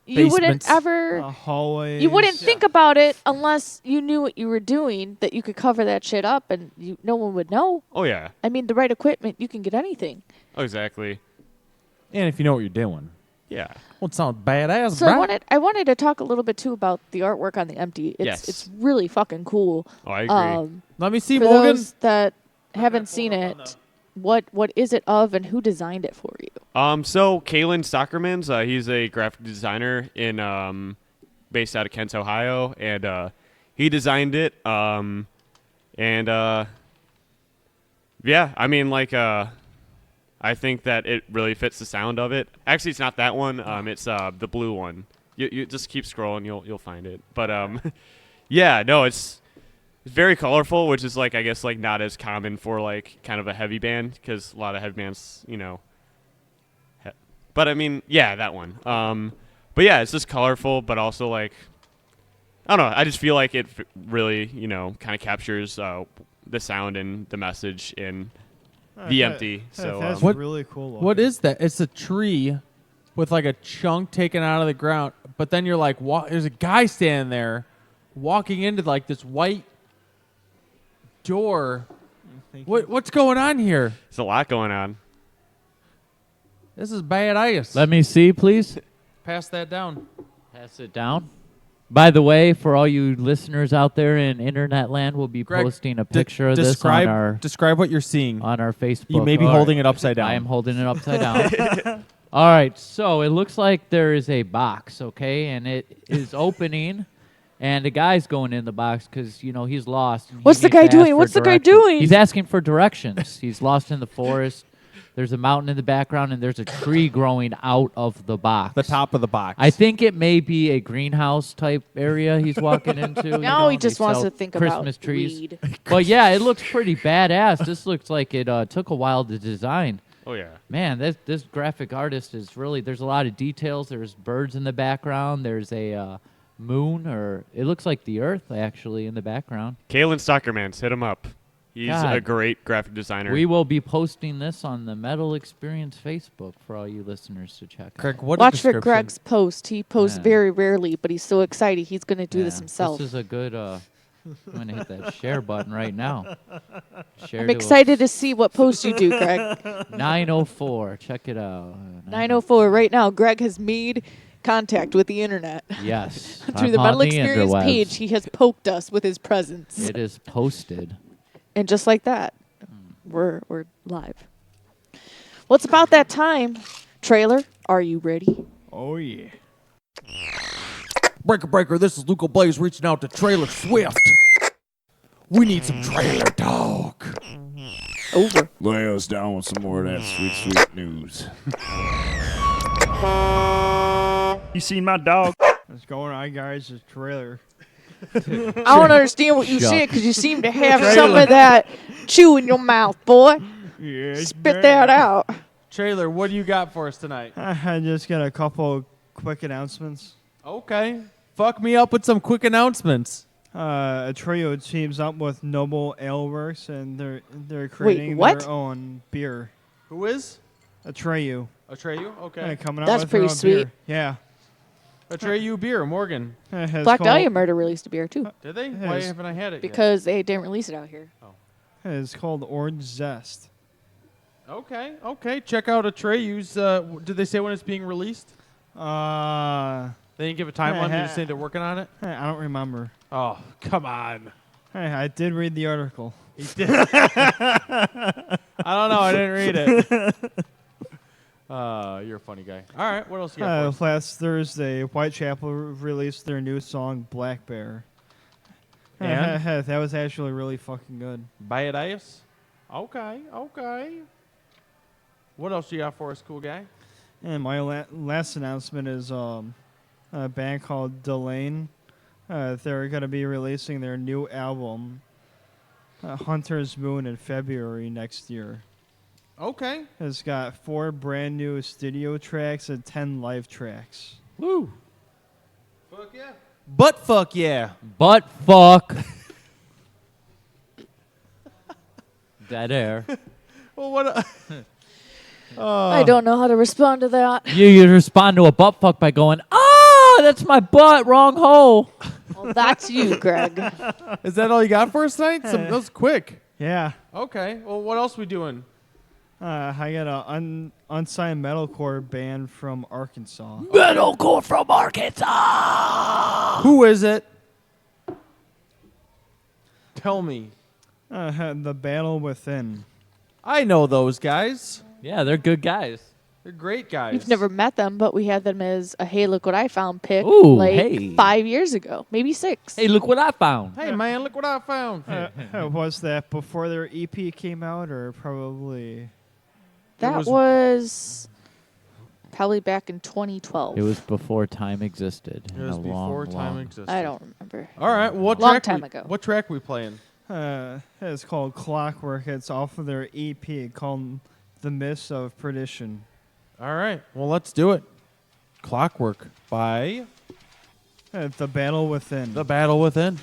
you wouldn't Basements. ever. Hallways. You wouldn't think about it unless you knew what you were doing, that you could cover that shit up and no one would know. Oh yeah. I mean, the right equipment, you can get anything. Oh, exactly. and if you know what you're doing. Yeah. Well, it sounds badass, So bro. I wanted to talk a little bit too about the artwork on the Empty. Yes. It's really fucking cool. Oh, I agree. Let me see, For Morgan. those that haven't seen it, what is it of and who designed it for you? So Kalen Stockermans, he's a graphic designer in based out of Kent, Ohio, and he designed it. Yeah, I mean, like, I think that it really fits the sound of it. Actually, it's not that one. It's the blue one. You just keep scrolling, you'll find it. But yeah, no, it's very colorful, which is like, I guess, like not as common for like kind of a heavy band, because a lot of heavy bands, you know. But I mean, yeah, that one. But yeah, it's just colorful, but also like, I don't know. I just feel like it really, you know, kind of captures the sound and the message in the Empty. So that's What- really cool. What is that? It's a tree with like a chunk taken out of the ground, but then you're like, there's a guy standing there walking into like this white door. What's going on here? there's a lot going on. This is badass. Let me see, please. Pass that down. Pass it down. By the way, for all you listeners out there in internet land, we'll be Greg, posting a picture of describe, this on our describe what you're seeing. Facebook. You may be All holding right. it upside down. I am holding it upside down. All right, so it looks like there is a box, okay, and it is opening, and the guy's going in the box because, you know, he's lost. and he What's the needs guy to ask doing? for What's the guy directions. doing? He's asking for directions. He's lost in the forest. There's a mountain in the background, and there's a tree growing out of the box. The top of the box. I think it may be a greenhouse type area he's walking into. you No, know, he just they wants sell to think Christmas about trees. weed. But yeah, it looks pretty badass. This looks like it took a while to design. Oh yeah. Man, this graphic artist is really, there's a lot of details. There's birds in the background. There's a moon, or it looks like the Earth actually in the background. Kalen Stockermans, hit him up. He's God. a great graphic designer. We will be posting this on the Metal Experience Facebook for all you listeners to check Craig, out. what a Watch for description. Greg's post. He posts Yeah. very rarely, but he's so excited he's going to do this Yeah, himself. This is a good. I'm gonna hit that share button right now. Share I'm to excited to see what post you do, Greg. 904. Check it out. 904 right now. Greg has made contact with the internet. Yes. Through I'm the on Metal Experience interwebs. page, he has poked us with his presence. It is posted. And just like that, we're live. Well, it's about that time. Trailer, are you ready? Oh yeah. Breaker, this is Luco Blaze reaching out to Trailer Swift. We need some trailer talk. Over. Lay us down with some more of that sweet, sweet news. You seen my dog? What's going on, guys? It's trailer. I don't understand what you Shut. said because you seem to have some of that chew in your mouth, boy. Yeah, Spit that out. Trailer, what do you got for us tonight? I just got a couple quick announcements. Okay. Fuck me up with some quick announcements. A trio teams up with Noble Ale Works, and they're creating what? their own beer. Who is? Atreyu. Atreyu? Okay. Yeah, coming out That's with their pretty own sweet. beer. Yeah. Atreyu beer, Morgan. It's Black called- Dahlia Murder released a beer too Did they? Yes. Why haven't I had it because they didn't release it out here. It's called Orange Zest. yet? Okay. Check out Atreyu's. Did they say when it's being released? They didn't give a timeline. They just say they're working on it. I don't remember. Oh, come on. Hey, I did read the article. He did. I don't know. I didn't read it. You're a funny guy. All right. What else you got for us? Last Thursday, Whitechapel released their new song Black Bear. And? That was actually really fucking good. Badass? Okay. What else you got for us, cool guy? And my last announcement is a band called Delane. They're going to be releasing their new album, Hunter's Moon, in February next year. Okay. It's got 4 brand new studio tracks and 10 live tracks. Woo. Fuck yeah. Butt fuck yeah. Butt fuck. Dead air. Well, what? I don't know how to respond to that. You respond to a butt fuck by going, "Ah, that's my butt, wrong hole." Well, that's you, Greg. Is that all you got for us tonight? That was quick. Yeah. Okay. Well, what else we doing? I got a unsigned metalcore band from Arkansas. Metalcore from Arkansas. Who is it? Tell me. The Battle Within. I know those guys. Yeah, they're good guys. They're great guys. We've never met them, but we had them as a Hey, Look What I Found pick Ooh, like hey. 5 years ago, maybe 6. Hey, look what I found. Hey man, look what I found. Was that before their EP came out, or probably? That was probably back in 2012. It was before time existed. It was A before long, time long- existed. I don't remember. All right. What Long track time we, ago. What track we playing? It's called Clockwork. It's off of their EP called The Mist of Perdition. All right. Well, let's do it. Clockwork by The Battle Within. The Battle Within.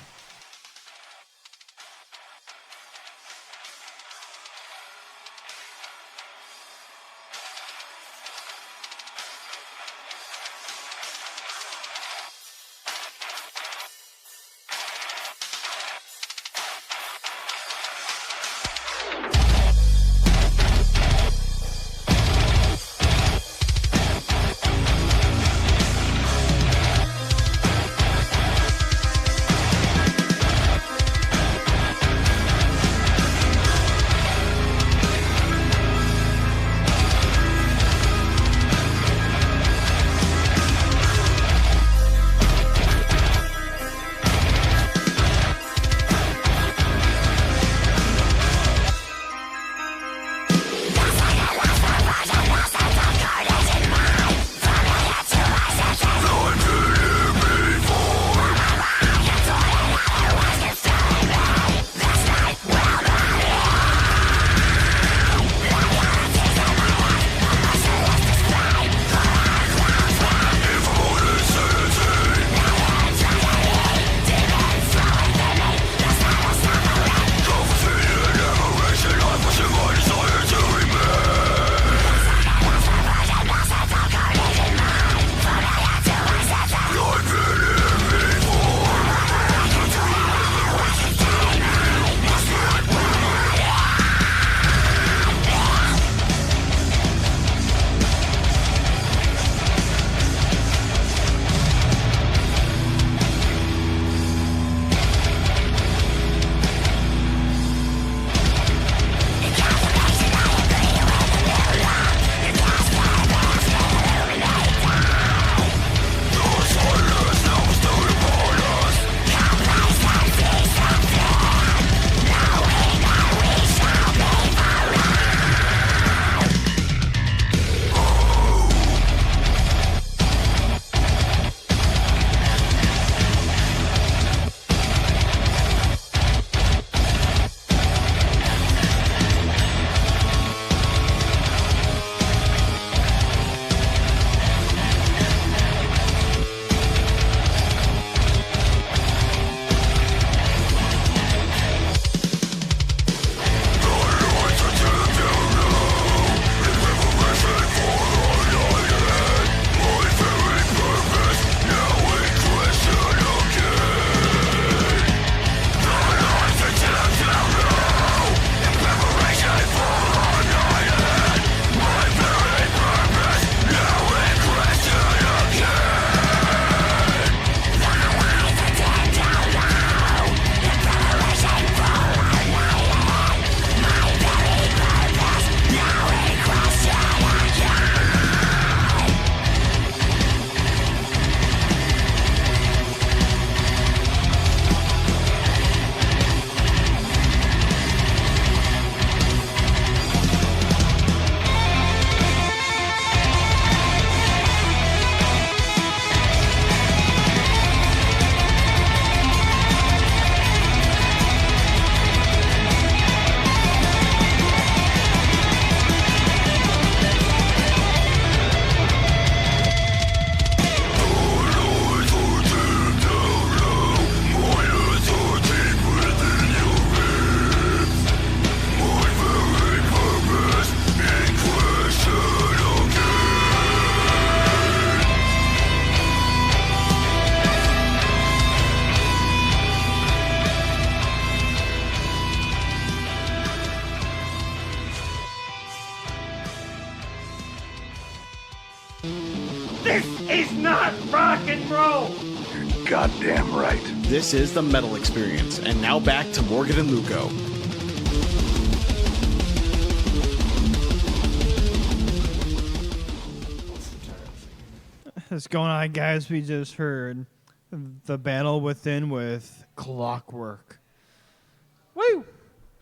This is not rock and roll. Goddamn right. This is the Metal Experience, and now back to Morgan and Luco. What's going on, guys? We just heard The Battle Within with Clockwork. Woo!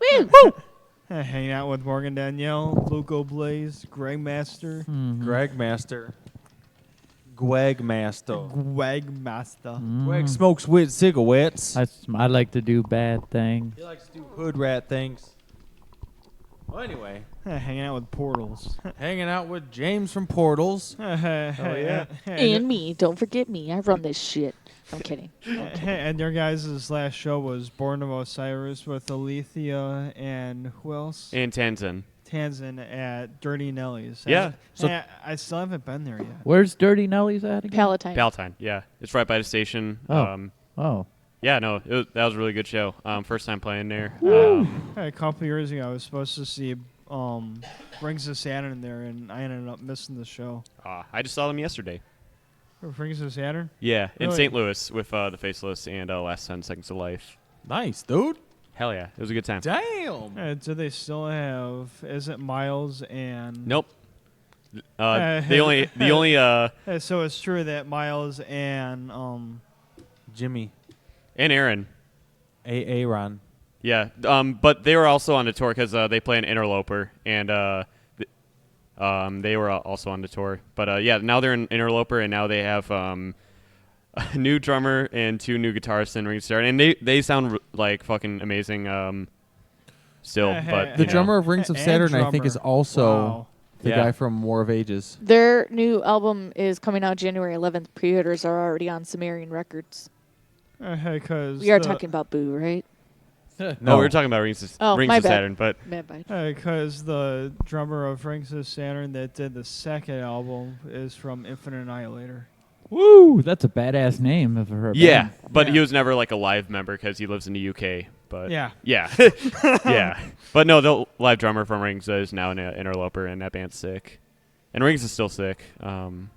Woo! Woo! Hanging out with Morgan Danielle, Luco Blaze, Greg Master. Greg Master. Gweg Master. Gweg Master. Gweg smokes with cigarettes. I like to do bad things. He likes to do hood rat things. Well, anyway. Hanging out with Portals. Hanging out with James from Portals. Oh, yeah. And me. Don't forget me. I run this shit. I'm kidding. And your guys' last show was Born of Osiris with Alethea and who else? And Tanzan. Tanzan at Dirty Nelly's. Yeah. I still haven't been there yet. Where's Dirty Nelly's at again? Palatine. Palatine, yeah. It's right by the station. Oh. Yeah, no, that was a really good show. First time playing there. A couple years ago, I was supposed to see Rings of Saturn there, and I ended up missing the show. I just saw them yesterday. Rings of Saturn? Yeah, in Really? St. Louis with The Faceless and Last 10 Seconds of Life. Nice, dude. Hell yeah, it was a good time. Damn. Do they still have? Is it Miles and? Nope. The only So it's true that Miles and Jimmy. and Aaron. Aaron. Yeah, but they were also on the tour because they play an Interloper, and they were also on the tour. But yeah, now they're in Interloper, and now they have a new drummer and 2 new guitarists in Rings of Saturn, and they sound like fucking amazing. Still, but the you know. drummer of Rings of Saturn, I think, is also the Yeah. guy from War of Ages. Their new album is coming out January 11th. Pre-orders are already on Sumerian Records. Because We are talking about Boo, right? No, we were talking about Rings of my bad. Saturn, but because the drummer of Rings of Saturn that did the second album is from Infinite Annihilator. Woo! That's a badass name of her. yeah, band. but he was never like a live member because he lives in the UK. But Yeah. yeah. But no, the live drummer from Rings is now an Interloper, and that band's sick. And Rings is still sick. Dude,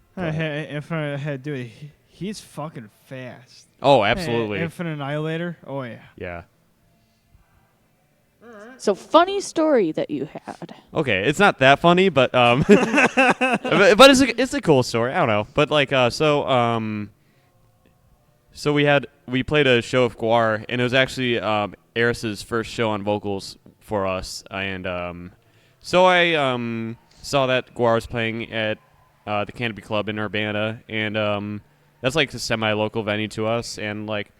he's fucking fast. Oh, absolutely. Infinite Annihilator. Oh yeah. Yeah. So funny story that you had. Okay, it's not that funny, but but it's a cool story. I don't know, but like so we played a show of Guar, and it was actually Eris's first show on vocals for us, and so I saw that Guar was playing at the Canopy Club in Urbana, and that's like a semi-local venue to us, and like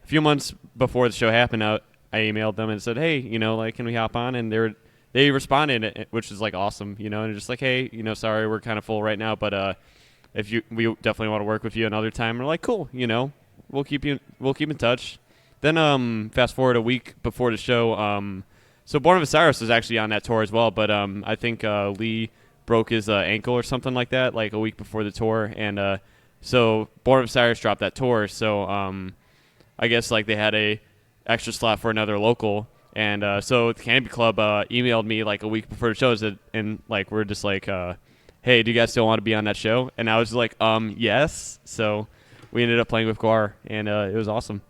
a few months before the show happened, I emailed them and said, hey, like, can we hop on? And they responded, which is like awesome, and they're just like, hey, sorry, we're kind of full right now, but we definitely want to work with you another time. And we're like, cool, we'll keep in touch. Then fast forward a week before the show, so Born of Osiris was actually on that tour as well, but I think Lee broke his ankle or something like that, like a week before the tour, and so Born of Osiris dropped that tour. So I guess like they had a extra slot for another local, and so the Canopy Club emailed me like a week before the show, and like we're just like, hey, do you guys still want to be on that show? And I was like, yes. So we ended up playing with Guar, and it was awesome.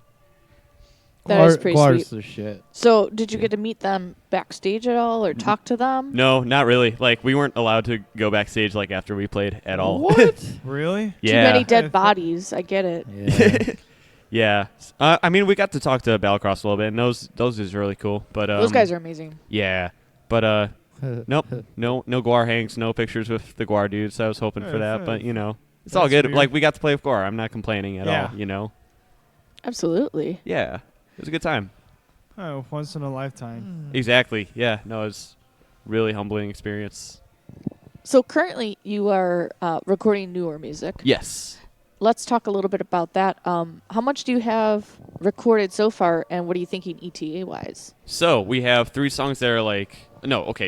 That is pretty Guar's sweet. the shit. So did you get to meet them backstage at all or talk to them? No, not really. Like we weren't allowed to go backstage like after we played at all. What? Really? Yeah. Too many dead bodies. I get it. Yeah. Yeah. I mean, we got to talk to Battlecross a little bit, and those is really cool. But Those guys are amazing. Yeah. But nope, no Guar hangs, no pictures with the Guar dudes. I was hoping for that, but it's all good. weird. Like we got to play with Guar. I'm not complaining at all. Absolutely. Yeah. It was a good time. Oh, once in a lifetime. Exactly. Yeah. No, it was really humbling experience. So currently you are recording newer music. Yes. Let's talk a little bit about that. How much do you have recorded so far, and what are you thinking ETA-wise? So we have 3 songs that are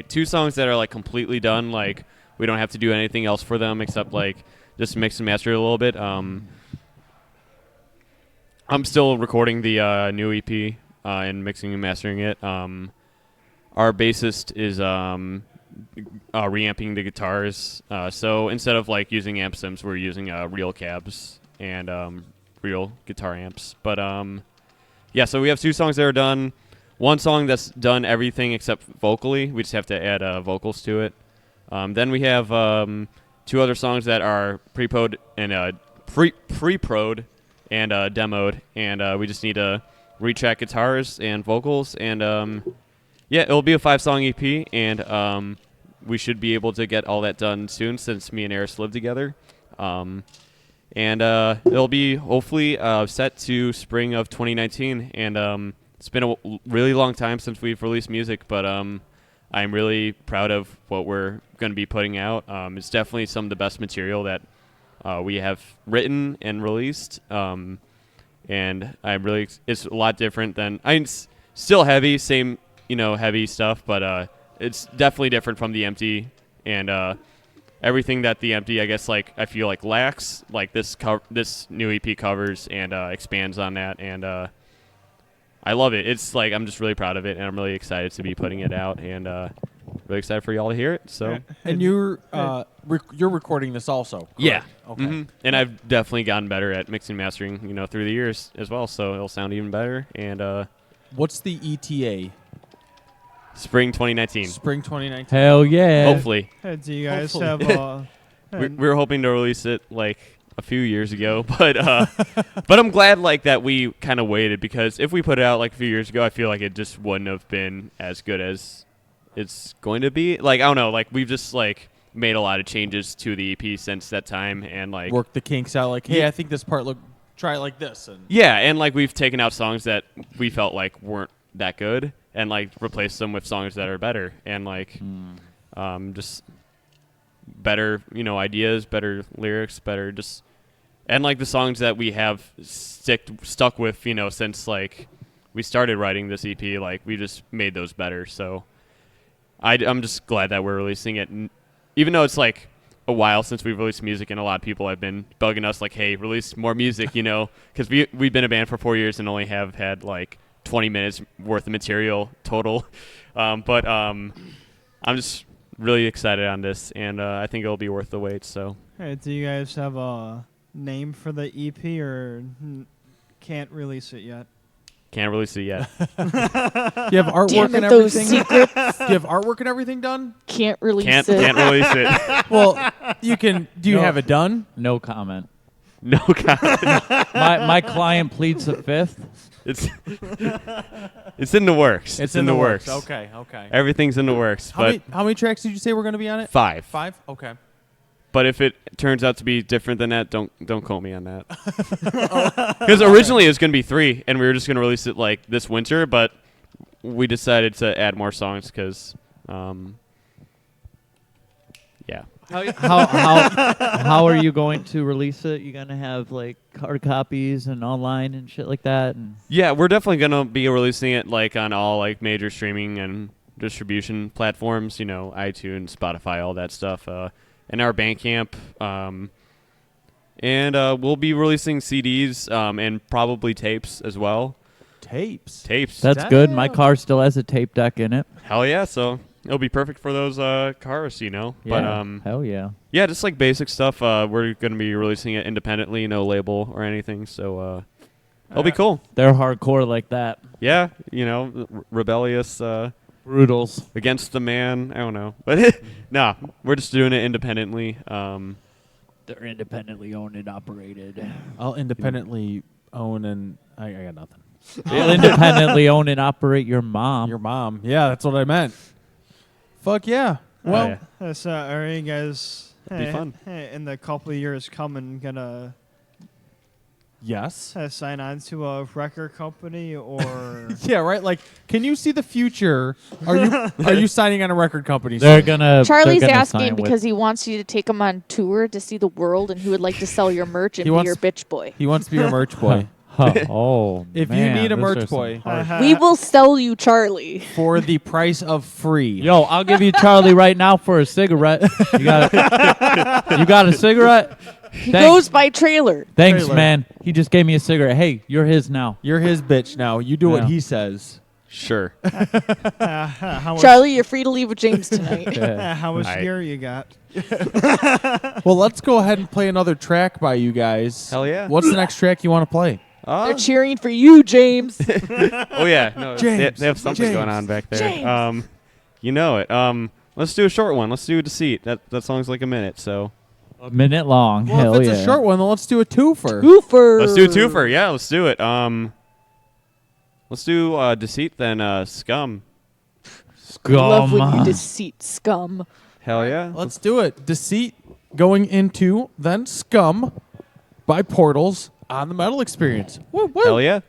2 songs that are like completely done. Like we don't have to do anything else for them except like just mix and master it a little bit. I'm still recording the new EP and mixing and mastering it. Our bassist is reamping the guitars. So instead of like using amp sims, we're using real cabs and real guitar amps. But yeah, so we have 2 songs that are done. 1 song that's done everything except vocally. We just have to add vocals to it. Then we have 2 other songs that are pre-prod and pre-prod and demoed, and we just need to retrack guitars and vocals, and yeah, it'll be a 5-song EP, and we should be able to get all that done soon since me and Eris live together. And it'll be hopefully set to spring of 2019, and it's been a really long time since we've released music, but I'm really proud of what we're going to be putting out. It's definitely some of the best material that we have written and released, and I'm really it's a lot different than it's still heavy, same heavy stuff, but it's definitely different from the Empty, and everything that the Empty I guess like I feel like lacks, like this new EP covers and expands on that, and I love it. It's like I'm just really proud of it, and I'm really excited to be putting it out, and really excited for y'all to hear it. So, and you're recording this also, correct? Yeah. Okay. Mm-hmm. And I've definitely gotten better at mixing and mastering, through the years as well. So it'll sound even better. And what's the ETA? Spring 2019. Spring 2019. Hell yeah! Hopefully. Do you guys Hopefully. have? We were hoping to release it like a few years ago, but but I'm glad like that we kind of waited, because if we put it out like a few years ago, I feel like it just wouldn't have been as good as it's going to be. Like I don't know, like we've just like made a lot of changes to the EP since that time, and like work the kinks out. Like, hey, I think this part try it like this, and yeah, and like we've taken out songs that we felt like weren't that good, and like replaced them with songs that are better, and like just better, ideas, better lyrics, better just, and like the songs that we have stuck with, since like we started writing this EP, like we just made those better. So I'm just glad that we're releasing it, and even though it's like a while since we've released music, and a lot of people have been bugging us like, hey, release more music, because we've been a band for 4 years and only have had like 20 minutes worth of material total. But I'm just really excited on this, and I think it'll be worth the wait. So, Do you guys have a name for the EP, or can't release it yet? Can't release it yet. You have artwork Damn it, and those everything. secrets. Do you have artwork and everything done? Can't release Can't it. release it. Well, you can. Do you have it done? No comment. No comment. My client pleads the fifth. It's in the works. It's in the works. Okay. Everything's in the works. How many tracks did you say were going to be on it? 5. 5. Okay. But if it turns out to be different than that, don't quote me on that. Because originally it was going to be 3, and we were just going to release it like this winter, but we decided to add more songs because, yeah. How are you going to release it? You gonna have like hard copies and online and shit like that? And Yeah, we're definitely going to be releasing it like on all like major streaming and distribution platforms, iTunes, Spotify, all that stuff. And our Bandcamp, and we'll be releasing CDs and probably tapes as well. Tapes. That's good. My car still has a tape deck in it. Hell yeah! So it'll be perfect for those cars, Yeah. But hell yeah. yeah, just like basic stuff. We're gonna be releasing it independently, no label or anything. So it'll be cool. They're hardcore like that. Yeah, rebellious. Brutals. Against the man. I don't know, but nah, we're just doing it independently. They're independently owned and operated. I'll independently own and I got nothing. They'll independently own and operate your mom. Your mom. Yeah, that's what I meant. Fuck yeah. Well, So are you guys It'd be fun. in the couple of years coming gonna yes. sign on to a record company, or Yeah, right. Like, can you see the future? Are you signing on a record company? They're soon? gonna. Charlie's they're gonna asking sign because he wants you to take him on tour to see the world, and he would like to sell your merch and He be wants- your bitch boy. He wants to be your merch boy. Oh, If you man, need a those merch are some boy harsh- We will sell you Charlie. for the price of free. Yo, I'll give you Charlie right now for a cigarette. You got a cigarette? He Thanks. goes by trailer. Thanks, Trailer. man. He just gave me a cigarette. Hey, you're his now. You're his bitch now. You do what Yeah. he says. Sure. How much, Charlie, you're free to leave with James tonight. how much Aight. gear you got? Well, let's go ahead and play another track by you guys. Hell yeah. What's the next track you want to play? They're cheering for you, James. Oh yeah, no, James, they have something James, going on back there. James. You know it. Let's do a short one. Let's do Deceit. That song's like a minute, so A minute long. Well, Hell if it's yeah. a short one, then let's do a twofer. Goofer. let's do a twofer. Yeah, let's do it. Let's do Deceit then Scum. Love when you Scum. deceit scum. Hell yeah. Let's do it. Deceit going into then Scum by Portals on the Metal Experience. Woo, woo. Hell yeah.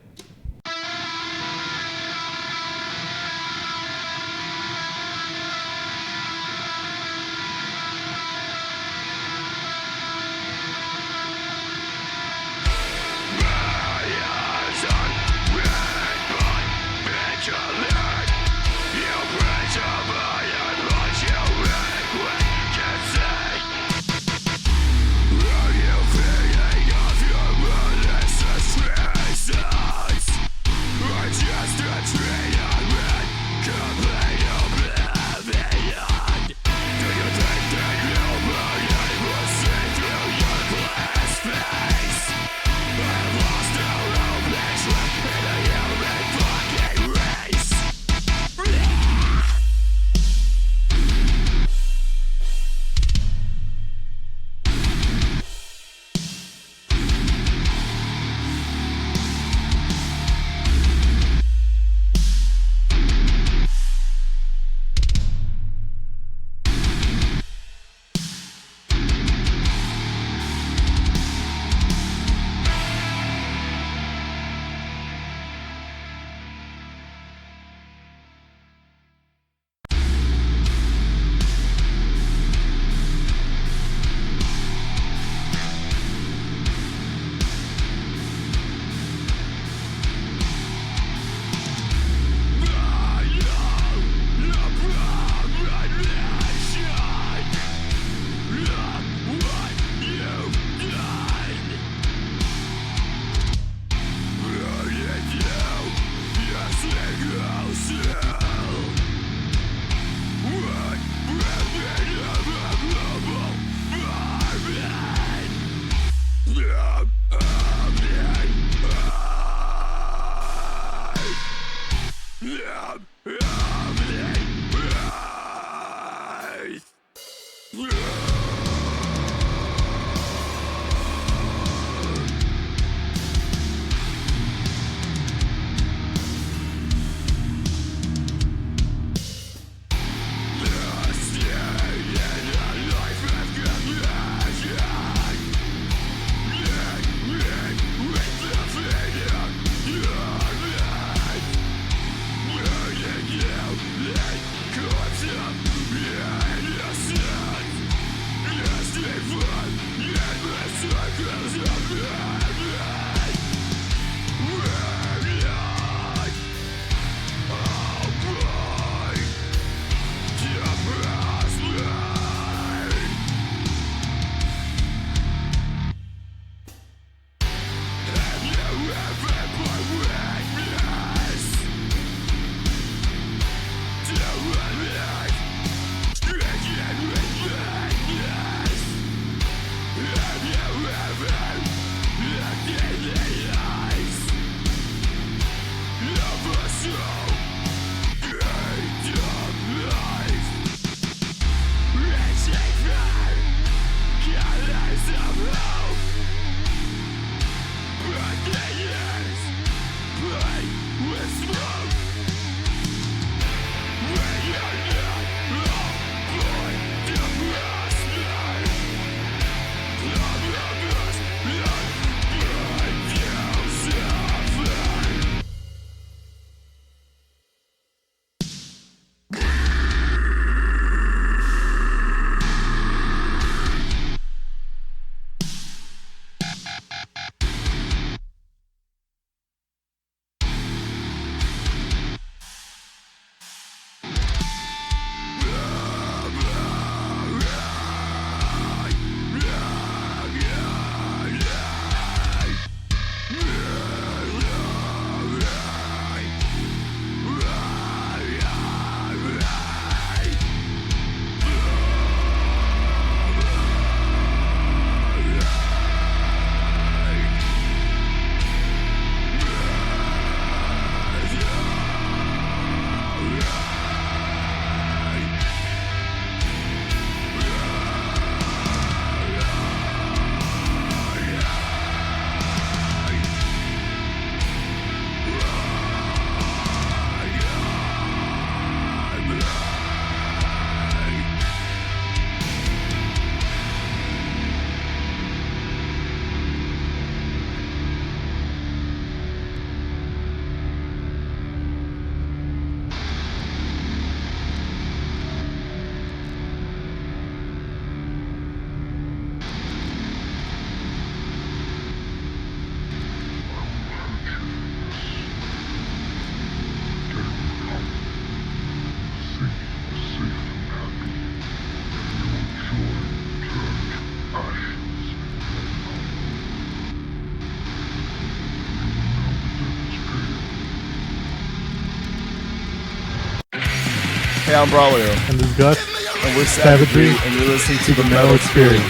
I'm Braulio. And this is Gus. And we're Savagery, and you're listening to The Metal Experience.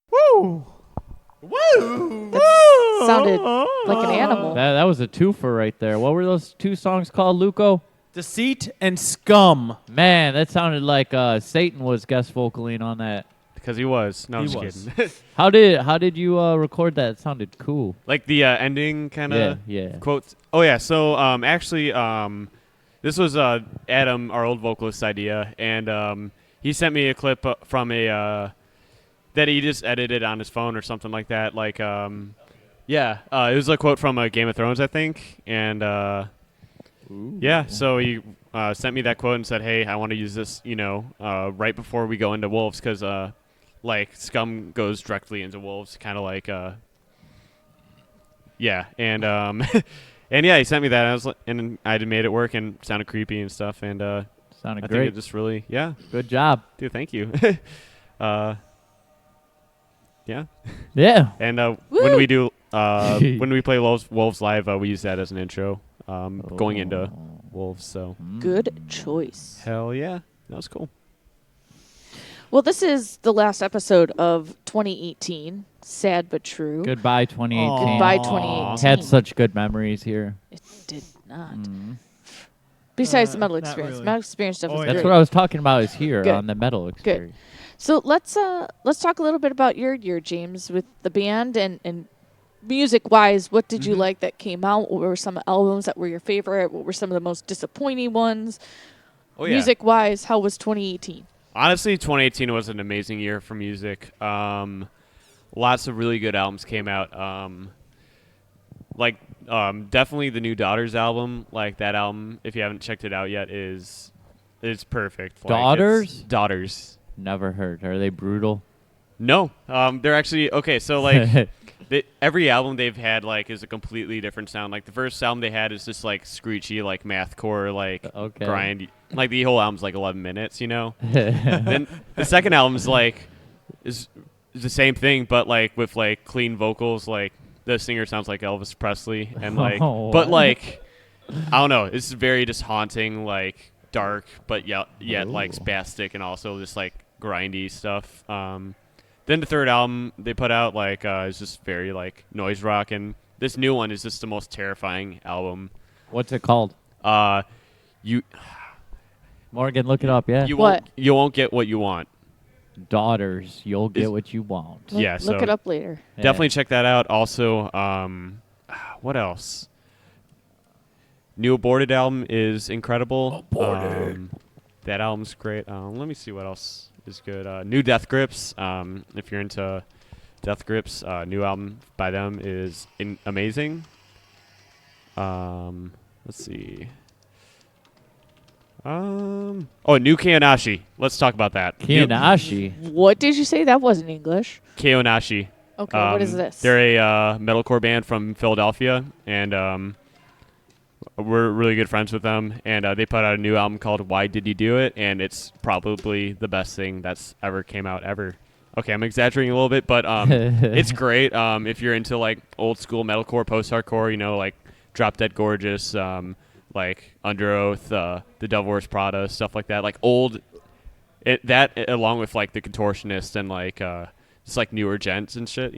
Woo! That sounded like an animal. That was a twofer right there. What were those two songs called, Luco? Deceit and Scum. Man, that sounded like Satan was guest vocaling on that. Because he was. No, I'm He just was. kidding. How did you record that? It sounded cool. Like the ending kind of Yeah. quotes. Oh, yeah. So actually, this was Adam, our old vocalist's idea. And he sent me a clip from a that he just edited on his phone or something like that. Like, it was a quote from Game of Thrones, I think. And yeah, so he sent me that quote and said, hey, I want to use this, right before we go into Wolves because, like, Scum goes directly into Wolves, kind of like, yeah. And, and yeah, he sent me that. And I made it work and sounded creepy and stuff. And Sounded I great. think it just really, yeah. Good job. Dude, thank you. Yeah. Yeah. And when we do when we play Wolves live, we use that as an intro going into Wolves. So Good choice. hell yeah, that was cool. Well, this is the last episode of 2018. Sad but true. Goodbye 2018. Goodbye 2018. Had such good memories here. It did not. Besides the metal not experience, really. metal experience stuff Oh, was yeah. great. That's what I was talking about is here Good. on the metal experience. So let's talk a little bit about your year, James, with the band and music wise. What did you like that came out? What were some albums that were your favorite? What were some of the most disappointing ones? Oh yeah. Music wise, how was 2018? Honestly, 2018 was an amazing year for music. Lots of really good albums came out. Definitely the new Daughters album. Like that album, if you haven't checked it out yet, is perfect. Like, Daughters? Daughters. Never heard. Are they brutal? No, they're actually okay. So like, every album they've had like is a completely different sound. Like the first album they had is just like screechy, like mathcore, like grind. Like the whole album's like 11 minutes, Then the second album's like is the same thing, but like with like clean vocals. Like the singer sounds like Elvis Presley, and like, but like I don't know. It's very just haunting, like dark, but yet like spastic, and also just like grindy stuff. Then the third album they put out like is just very like noise rock, and this new one is just the most terrifying album. What's it called? Morgan, look it up. Yeah. You won't get what you want. Daughters, you'll get what you want. Yeah. Look it up later. Definitely check that out. Also, what else? New Aborted album is incredible. That album's great. Let me see what else is good. New Death Grips. If you're into Death Grips, new album by them is amazing. Let's see. New Keonashi. Let's talk about that. Keonashi. What did you say? That wasn't English. Keonashi. Okay, what is this? They're a metalcore band from Philadelphia, and we're really good friends with them. And they put out a new album called Why Did You Do It? And it's probably the best thing that's ever came out ever. Okay, I'm exaggerating a little bit, but it's great. If you're into like old school metalcore, post-hardcore, like Drop Dead Gorgeous, like Under Oath, The Devil Wears Prada, stuff like that. Like old, that along with like the Contortionist and like just like newer gents and shit.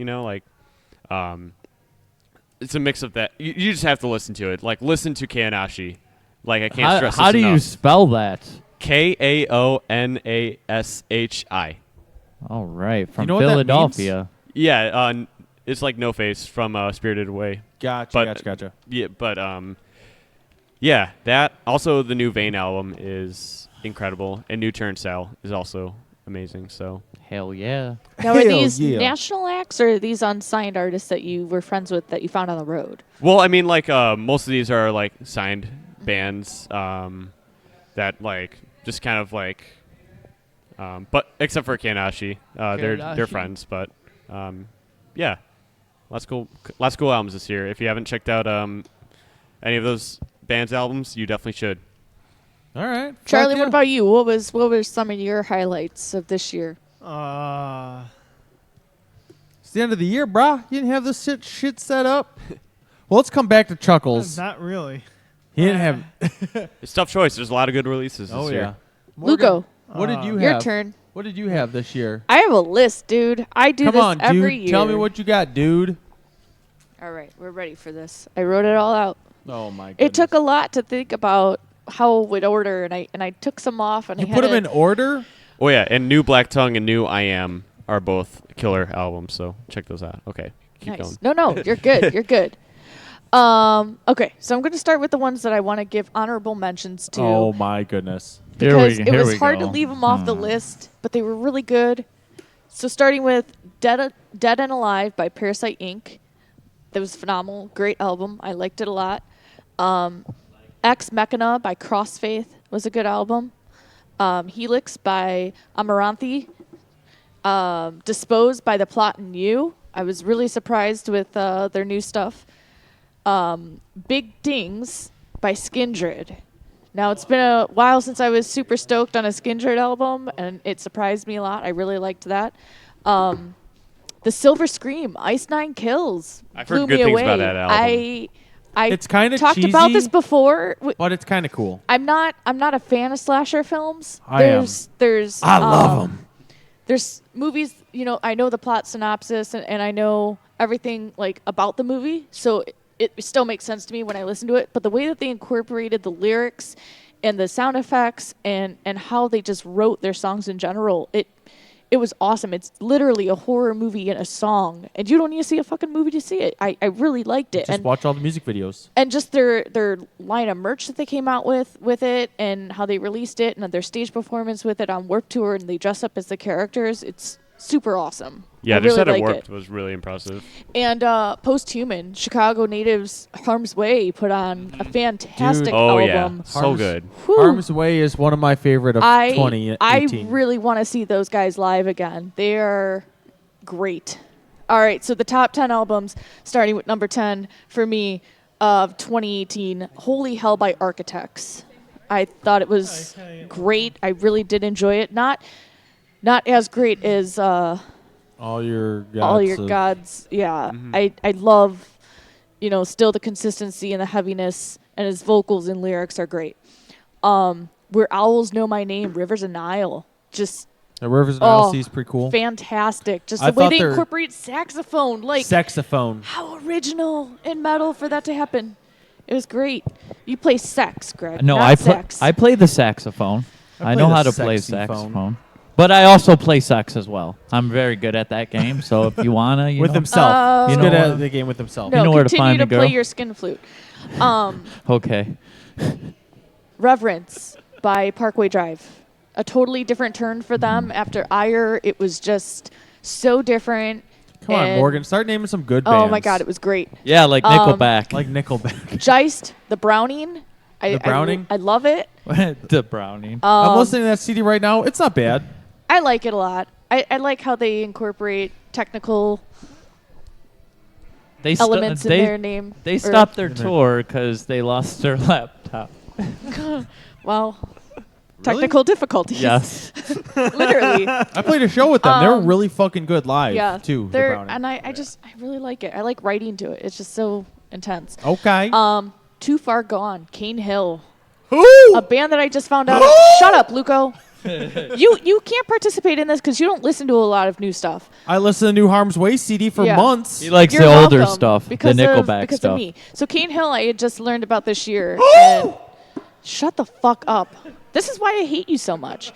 It's a mix of that. You just have to listen to it. Like listen to Keonashi. Like I can't stress this How do enough. you spell that? Kaonashi. All right, from You know what that Philadelphia. Yeah, it's like No Face from Spirited Away. Gotcha. Yeah, but yeah, that also the new Vane album is incredible, and New Turnstile is also amazing. So hell yeah. Now, are these national acts or are these unsigned artists that you were friends with that you found on the road? Well, I mean, like most of these are like signed bands that like just kind of like, but except for Keonashi, they're friends. But yeah, lots of cool albums this year. If you haven't checked out any of those bands' albums, you definitely should. All right, Charlie, what about you? What were some of your highlights of this year? It's the end of the year, brah. You didn't have this shit set up. Well, let's come back to Chuckles. Not really. He didn't have. It's a tough choice. There's a lot of good releases this year. Luco, what did you have? your turn. What did you have this year? I have a list, dude. I do Come this on, every dude. year. Tell me what you got, dude. All right, we're ready for this. I wrote it all out. Oh my goodness. It took a lot to think about how it would order, and I took some off, and You I had put them to- in order? Oh yeah, and New Black Tongue and New I Am are both killer albums. So check those out. Okay, keep Nice. going. No, you're good. You're good. Okay, so I'm going to start with the ones that I want to give honorable mentions to. Oh my goodness. Because it was hard to leave them off the list, but they were really good. So starting with Dead and Alive by Parasite Inc. That was phenomenal. Great album. I liked it a lot. Ex Machina by Crossfaith was a good album. Helix by Amaranthi. Disposed by The Plot and You. I was really surprised with their new stuff. Big Dings by Skindred. Now, it's been a while since I was super stoked on a Skindred album, and it surprised me a lot. I really liked that. The Silver Scream, Ice Nine Kills. I've blew heard good me things away. about that album. I It's kinda talked about this cheesy. before. But it's kind of cool. I'm not a fan of slasher films. I am. There's I love them. There's movies, I know the plot synopsis and I know everything like about the movie, so it still makes sense to me when I listen to it. But the way that they incorporated the lyrics and the sound effects and how they just wrote their songs in general, it was awesome. It's literally a horror movie in a song, and you don't need to see a fucking movie to see it. I really liked it. Just watch all the music videos. And just their line of merch that they came out with it, and how they released it, and their stage performance with it on Warped Tour, and they dress up as the characters. It's super awesome. Yeah, I their really set at like Warped it. was really impressive. And Posthuman, Chicago natives Harm's Way put on a fantastic Dude. Oh album. yeah, so good. Whew. Harm's Way is one of my favorite of 2018. I really want to see those guys live again. They are great. All right, so the top 10 albums, starting with number 10 for me of 2018, Holy Hell by Architects. I thought it was great. I really did enjoy it. Not as great as All Your Gods. All Your Gods. Yeah, I love, still the consistency and the heaviness, and his vocals and lyrics are great. Where Owls Know My Name, Rivers of Nile, just The Rivers of Nile Sea is pretty cool. fantastic. Just I the way thought they they're- incorporate saxophone, like Saxophone. how original in metal for that to happen. It was great. You play sax, Greg. No, not sax. I play the saxophone. I I know play how the to play saxophone. saxophone. But I also play sax as well. I'm very good at that game. So if you wanna, With himself. He's Oh. good know at what? the game with himself. No, You know where to continue find to a girl? play your skin flute. Okay. Reverence by Parkway Drive. A totally different turn for them. After Ire, it was just so different. Come on, and- Morgan. Start naming some good bands. Oh my God, it was great. Yeah, like Nickelback. Like Nickelback. Geist, the Browning. The Browning? I love it. the Browning. I'm listening to that CD right now. It's not bad. I like it a lot. I like how they incorporate technical They elements in their name. They or- stopped their tour because they lost their laptop. Well, technical difficulties. Yes. Literally. I played a show with them. They were really fucking good live, Yeah. too. The They're, Browning. and I really like it. I like writing to it. It's just so intense. Okay. Too Far Gone, Cane Hill. Who? A band that I just found out. Shut up, Luco. You can't participate in this because you don't listen to a lot of new stuff. I listened to New Harm's Way CD for Yeah. months. He likes You're the older welcome stuff, the because Nickelback because stuff. of me. So Cane Hill, I had just learned about this year. And shut the fuck up. This is why I hate you so much.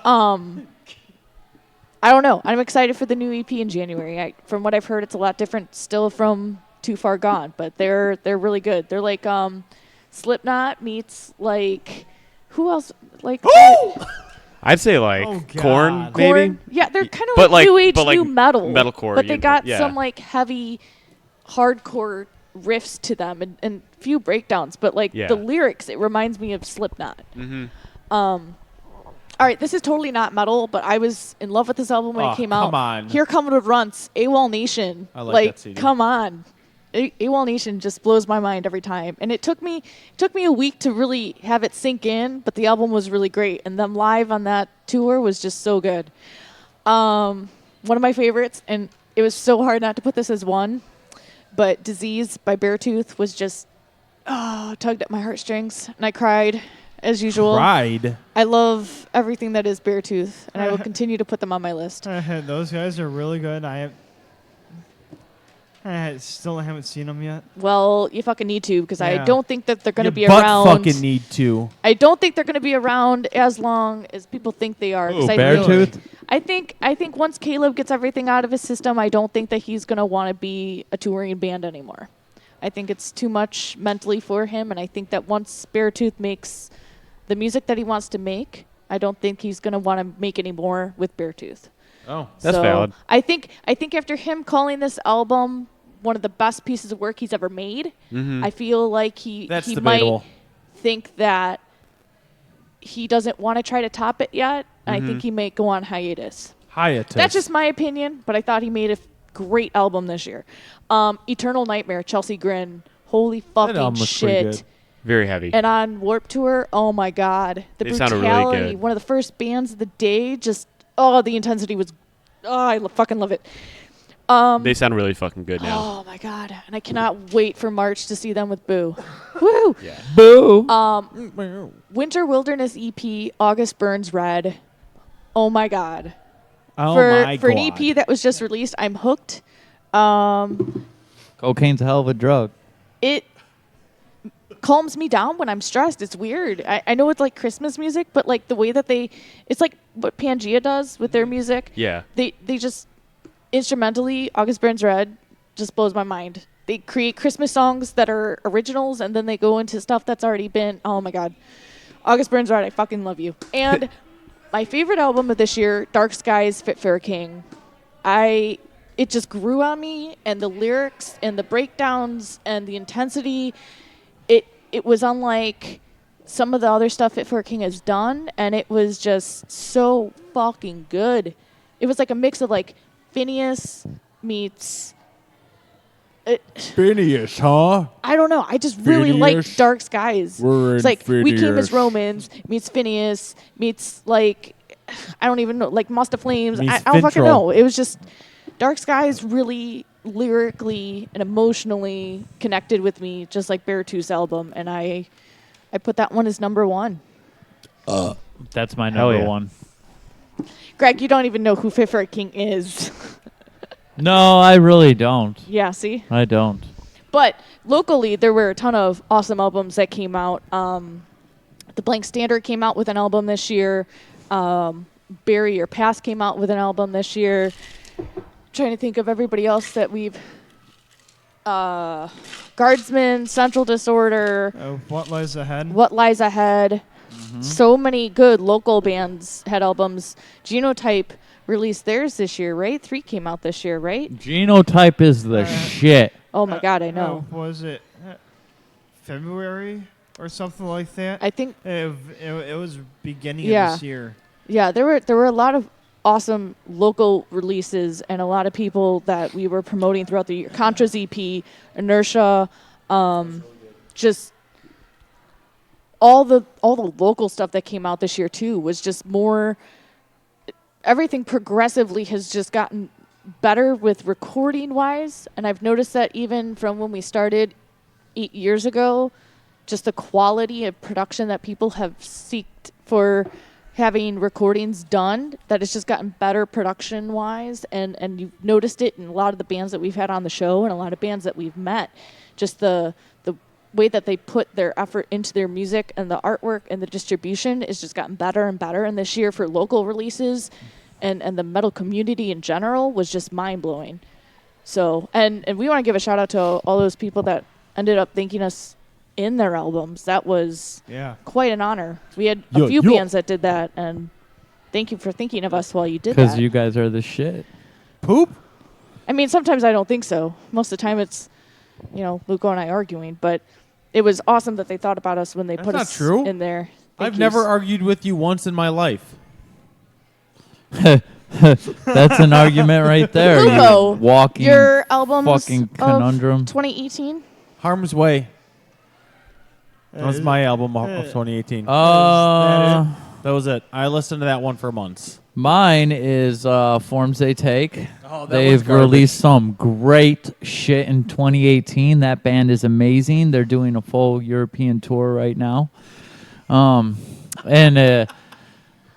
I don't know. I'm excited for the new EP in January. From what I've heard, it's a lot different still from Too Far Gone, but they're really good. They're like Slipknot meets like who else? Like I'd say like Korn, maybe. Korn. Yeah, they're kind of But like like- new age, but like new metal. metalcore, But they you know, got yeah. some like heavy, hardcore riffs to them and few breakdowns. But like Yeah. the lyrics, it reminds me of Slipknot. Mm-hmm. All right, this is totally not metal, but I was in love with this album when Oh, it came out. come on. Here Come the Runts, AWOL Nation. I like that CD. Come on. AWOL Nation just blows my mind every time. And it took me a week to really have it sink in, but the album was really great. And them live on that tour was just so good. One of my favorites, and it was so hard not to put this as one, but Disease by Beartooth was just tugged at my heartstrings, and I cried as usual. Cried. I love everything that is Beartooth, and I will continue to put them on my list. Those guys are really good. I still haven't seen them yet. Well, you fucking need to, because I don't think that they're going to be butt around. Fucking need to. I don't think they're going to be around as long as people think they are. Ooh, Beartooth? I think once Caleb gets everything out of his system, I don't think that he's going to want to be a touring band anymore. I think it's too much mentally for him, and I think that once Beartooth makes the music that he wants to make, I don't think he's going to want to make any more with Beartooth. Oh, that's valid. I think after him calling this album one of the best pieces of work he's ever made, I feel like he might think that he doesn't want to try to top it yet. I think he might go on hiatus. That's just my opinion, but I thought he made a great album this year. Eternal Nightmare, Chelsea Grin. Holy fucking shit. Very heavy. And on Warped Tour, oh my God. The They brutality, sounded really good. one of the first bands of the day, the intensity was, I fucking love it. They sound really fucking good now. Oh my God. And I cannot wait for March to see them with Boo. Woo! Yeah. Boo! Winter Wilderness EP, August Burns Red. Oh my God. Oh for my an God. EP that was just released, I'm hooked. Cocaine's a hell of a drug. It calms me down when I'm stressed. It's weird. I know it's like Christmas music, but like the way that it's like what Pangea does with their music. Yeah. They just instrumentally, August Burns Red just blows my mind. They create Christmas songs that are originals, and then they go into stuff that's already been, oh my God. August Burns Red, I fucking love you. And my favorite album of this year, Dark Skies, Fit for a King. It just grew on me, and the lyrics and the breakdowns and the intensity, it was unlike some of the other stuff Fit for a King has done, and it was just so fucking good. It was like a mix of like Phineas meets... Phineas, huh? I don't know. I just really like Phineas. Dark Skies. We're It's in like We Came as Phineas. Romans meets Phineas meets like I don't even know, like Musta Flames. Meets I don't fucking Ventral. know. It was just Dark Skies really lyrically and emotionally connected with me, just like Beartooth's album, and I put that one as number one. That's my Hell number yeah. one. Greg, you don't even know who Fit for a King is. No, I really don't. Yeah, see? I don't. But locally, there were a ton of awesome albums that came out. The Blank Standard came out with an album this year. Bury Your Past came out with an album this year. Trying to think of everybody else that we've... Guardsman, Central Disorder, What Lies Ahead? What Lies Ahead. So many good local bands had albums. Genotype released theirs this year, right? 3 came out this year, right? Genotype is the shit. Oh my God, I know. Was it February or something like that? I think it was beginning of Yeah. this year. Yeah, there were a lot of awesome local releases and a lot of people that we were promoting throughout the year. Contra's EP, Inertia, just all the local stuff that came out this year too was just more. Everything progressively has just gotten better with recording wise, and I've noticed that even from when we started 8 years ago, just the quality of production that people have seeked for having recordings done, that it's just gotten better production wise, and you've noticed it in a lot of the bands that we've had on the show and a lot of bands that we've met. Just the way that they put their effort into their music and the artwork and the distribution has just gotten better and better. And this year for local releases and the metal community in general was just mind-blowing. So, and we want to give a shout out to all those people that ended up thanking us in their albums. That was quite an honor. We had a few bands that did that, and thank you for thinking of us while you did that. Because you guys are the shit. Poop? I mean, sometimes I don't think so. Most of the time it's, Luco and I arguing, but it was awesome that they thought about us when they put not us true. in there. Thank I've yous. never argued with you once in my life. That's an argument right there. Luco, you walking your albums fucking of conundrum. 2018? Harm's Way. That was my album of 2018. Uh, That was it. I listened to that one for months. Mine is Forms They Take. Oh, that was They've garbage. released some great shit in 2018. That band is amazing. They're doing a full European tour right now. And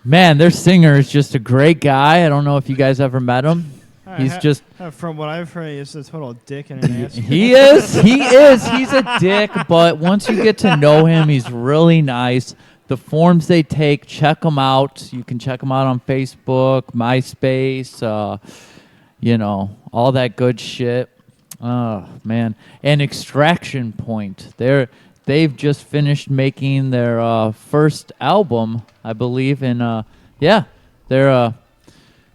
man, their singer is just a great guy. I don't know if you guys ever met him. He's just... From what I've heard, he's a total dick and an ass. He is. He's a dick, but once you get to know him, he's really nice. The Forms They Take, check them out. You can check them out on Facebook, MySpace, all that good shit. Oh, man. And Extraction Point. They've just finished making their first album, I believe, and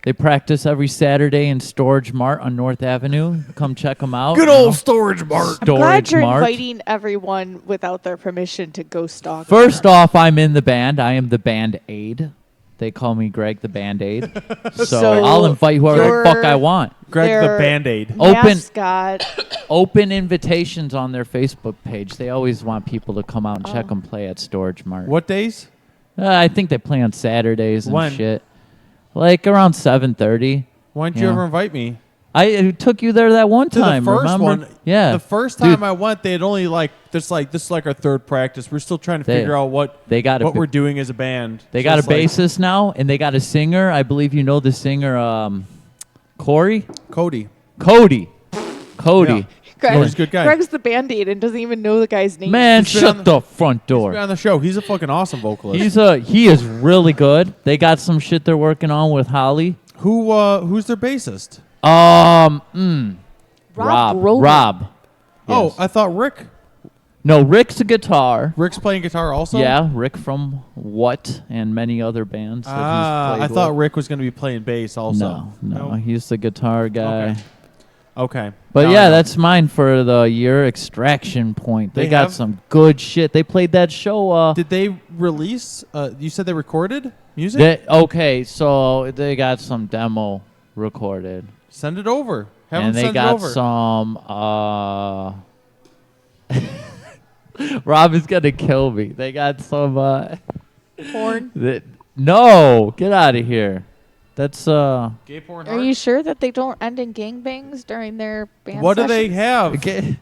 they practice every Saturday in Storage Mart on North Avenue. Come check them out. Good old Storage Mart. I'm glad you're Mart. inviting everyone without their permission to go stalk. First off, I'm in the band. I am the band aid. They call me Greg the Band Aid. So I'll invite whoever the fuck I want. Greg the Band-Aid. Open invitations on their Facebook page. They always want people to come out and check them play at Storage Mart. What days? I think they play on Saturdays and When? shit. Like around 7:30. Why didn't you ever invite me? I took you there that one To time. the first remember? one. Yeah. The first time I went, they had only this is like our third practice. We're still trying to figure out what we're doing as a band. They So got a it's like- bassist now, and they got a singer. I believe you know the singer, Corey? Cody. Cody's Cody's a good guy. Greg's the Band-Aid and doesn't even know the guy's name. Man, He's been on shut the front door. He's been on the show. He's a fucking awesome vocalist. He is really good. They got some shit they're working on with Holly. Who's their bassist? Rob Roland. Rob. Oh, Yes. I thought Rick. No, Rick's a guitar. Rick's playing guitar also? Yeah, Rick from What and many other bands. that he's played I thought with. Rick was going to be playing bass also. No, he's the guitar guy. Okay. But Now I yeah, know. that's mine for the year. Extraction Point. They They got have- some good shit. They played that show. Did they release? You said they recorded music? So they got some demo recorded. Send it over. Have And them they send it got over. some. Rob is gonna kill me. They got some. Porn. No, get out of here. That's Gay porn. Are you sure that they don't end in gangbangs during their band What do they sessions? have? Okay.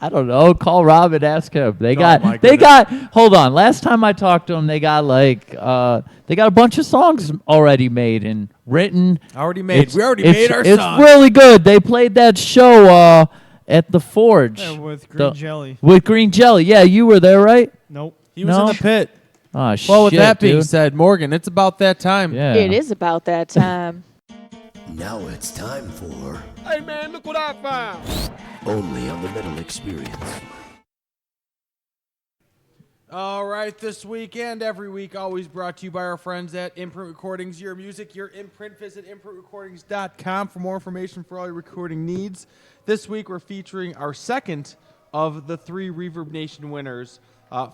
I don't know. Call Rob and ask him. They my got. Hold on. Last time I talked to them, they got they got a bunch of songs already made and written. Already made. We already It's- made our It's song. really good. They played that show at the Forge. Yeah, with Green Jelly. With Green Jelly. Yeah, you were there, right? Nope. He was in the pit. Oh shit. Well, with that being dude. said, Morgan, it's about that time. Yeah. It is about that time. Now it's time for Hey man, look what I found. Only on the Metal Experience. All right, this week and every week, always brought to you by our friends at Imprint Recordings. Your music, your imprint. Visit imprintrecordings.com for more information for all your recording needs. This week, we're featuring our second of the 3 Reverb Nation winners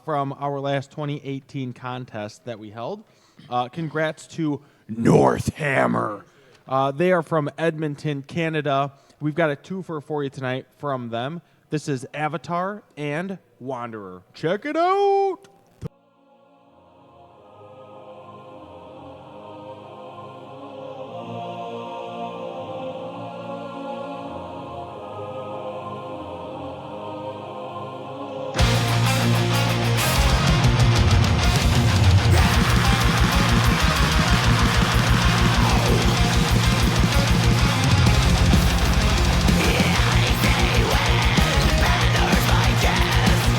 from our last 2018 contest that we held. Congrats to North Hammer. They are from Edmonton, Canada. We've got a twofer for you tonight from them. This is Avatar and Wanderer. Check it out.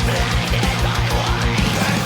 Blinded by white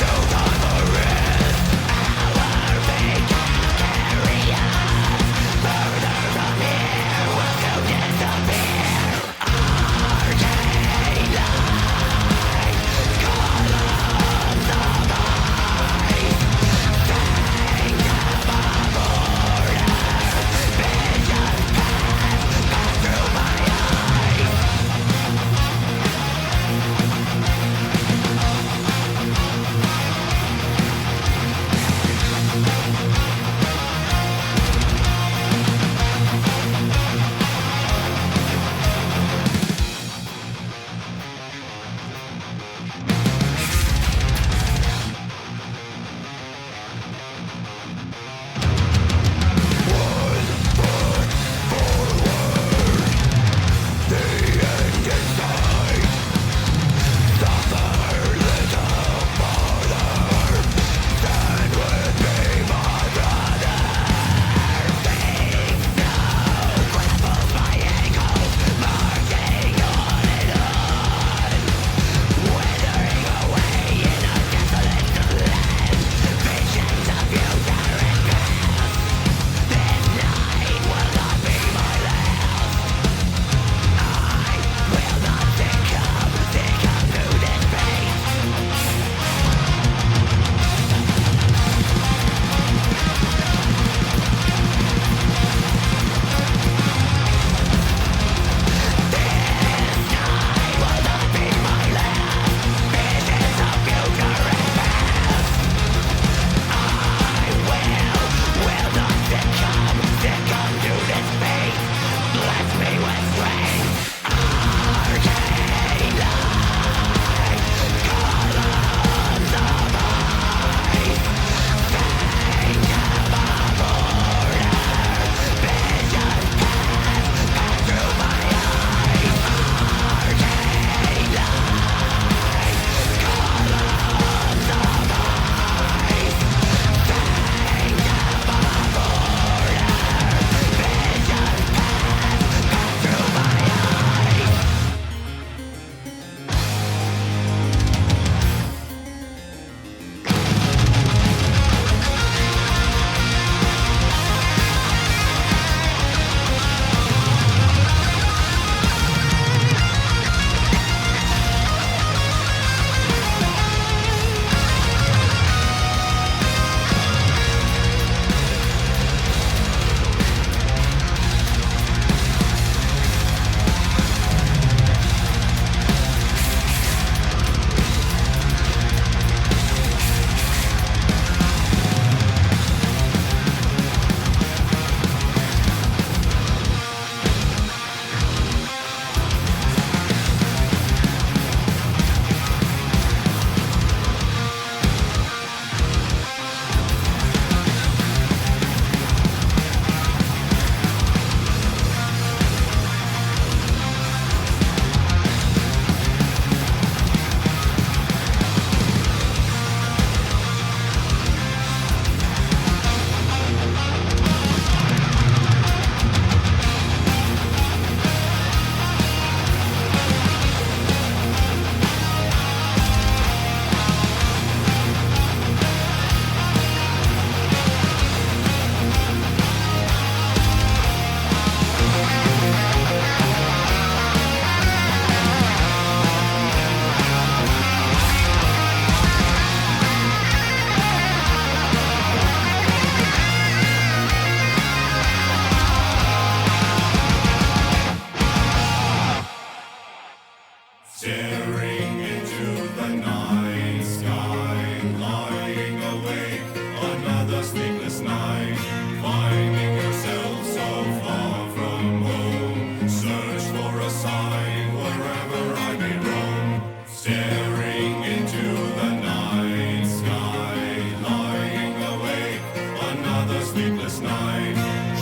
endless night,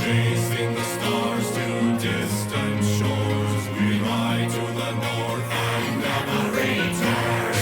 chasing the stars to distant shores. We ride to the north and never return.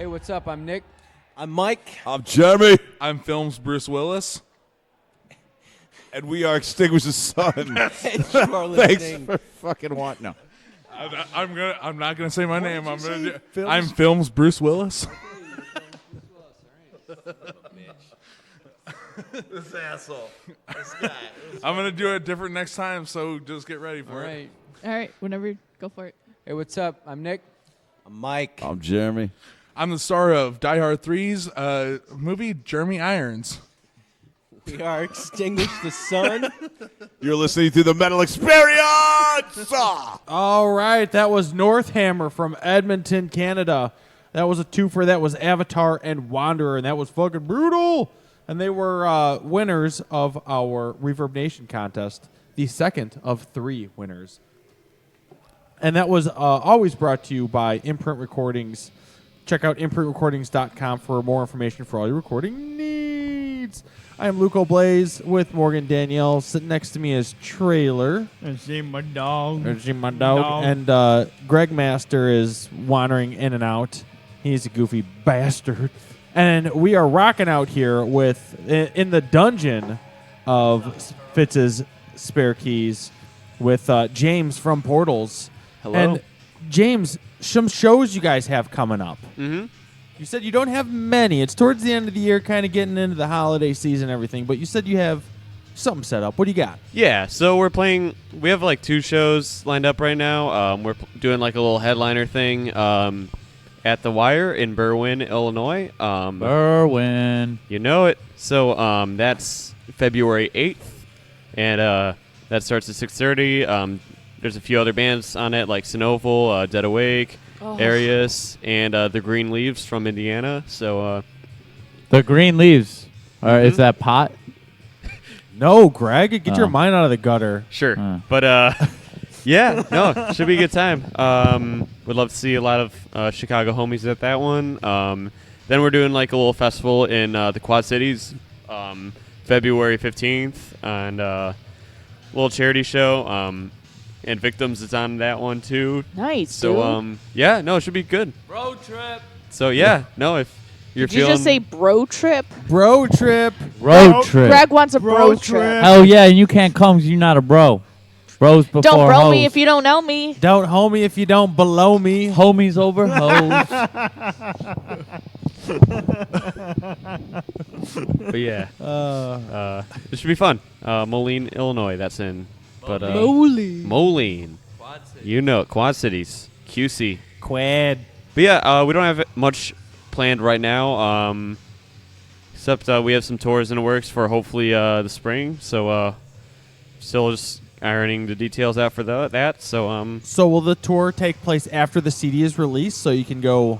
What's up? I'm Nick. I'm Mike. I'm Jeremy. I'm Films Bruce Willis. And we are Extinguish the Sun. Thanks for fucking wanting. No. I'm not gonna say my name. I'm Films Bruce Willis. This asshole. This guy. I'm gonna do it different next time, so just get ready for it. All right, whenever, go for it. Hey, what's up? I'm Nick. I'm Mike. I'm Jeremy. I'm the star of Die Hard 3's movie Jeremy Irons. We are Extinguish the Sun. You're listening to the Metal Experience. All right, that was Northhammer from Edmonton, Canada. That was a twofer. That was Avatar and Wanderer, and that was fucking brutal. And they were winners of our Reverb Nation contest, the second of 3 winners. And that was always brought to you by Imprint Recordings. Check out imprintrecordings.com for more information for all your recording needs. I am Luke O'Blaze with Morgan Danielle. Sitting next to me is Trailer. There's my dog. There's my dog. And Greg Master is wandering in and out. He's a goofy bastard. And we are rocking out here with in the dungeon of Fitz's Spare Keys with James from Portals. Hello. And James, some shows you guys have coming up. Mm-hmm. You said you don't have many. It's towards the end of the year, kind of getting into the holiday season and everything. But you said you have something set up. What do you got? Yeah, so we have like 2 shows lined up right now. We're doing like a little headliner thing. at the Wire in Berwyn, Illinois. Berwyn. You know it. So that's February 8th, and that starts at 6:30. There's a few other bands on it, like Sinovel, Dead Awake, Arius, and the Green Leaves from Indiana. So The Green Leaves. Is that pot? No, Greg, get your Oh. mind out of the gutter. Sure. But yeah, no, should be a good time. Would love to see a lot of Chicago homies at that one. Then we're doing like a little festival in the Quad Cities, February 15th, and a little charity show. And Victims is on that one too. Nice. So dude. yeah, no, it should be good. Road trip. So yeah, no, if you're Did you feeling just say bro trip? Bro trip. Road trip. Greg wants a bro trip. Hell yeah, and you can't come 'cause you're not a bro. Bros before Don't bro hoes. me if you don't know me. Don't homie if you don't below me. Homies over hoes. But yeah, it should be fun. Moline, Illinois. That's in. But Moline. You know it. Quad Cities. QC. Quad. But yeah, we don't have much planned right now. Except we have some tours in the works for hopefully the spring. So still just ironing the details out for that. So So will the tour take place after the CD is released, so you can go?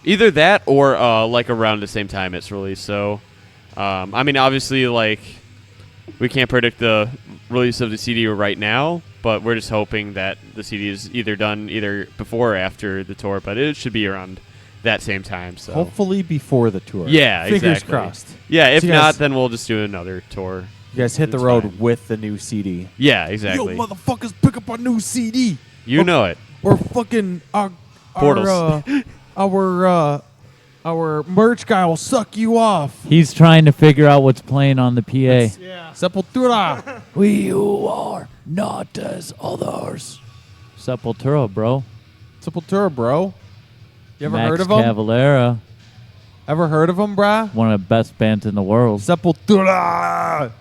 either that or like around the same time it's released. So I mean, obviously, like we can't predict the release of the CD right now, but we're just hoping that the CD is either done either before or after the tour. But it should be around that same time. So Hopefully before the tour. yeah, Fingers exactly. crossed. Yeah, if So you not, guys- then we'll just do another tour. You guys hit the It's road fine. with the new CD. Yeah, exactly. Yo, motherfuckers, pick up our new CD. You know it. Or fucking Portals. our merch guy will suck you off. He's trying to figure out what's playing on the PA. Sepultura. We who are not as others. Sepultura, bro. Sepultura, bro. You ever Max heard of them? Cavalera, Ever heard of them, brah? one of the best bands in the world. Sepultura.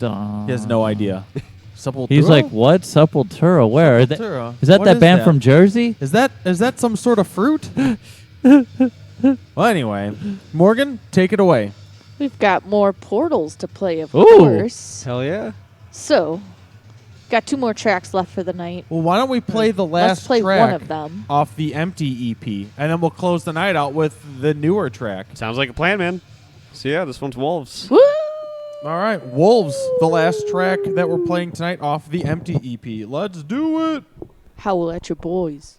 Dun. He has no idea. Sepultura. He's like, what? Sepultura? Where? Are they- Sepultura. Is that What that is band that? from Jersey? Is that some sort of fruit? Well, anyway, Morgan, take it away. We've got more Portals to play, of Ooh. course. Hell yeah. So, got 2 more tracks left for the night. Well, why don't we play the last Let's play track one of them. off the Empty EP, and then we'll close the night out with the newer track. Sounds like a plan, man. So yeah, this one's Wolves. Woo! All right, Wolves, the last track that we're playing tonight off the Empty EP. Let's do it. Howl at your boys.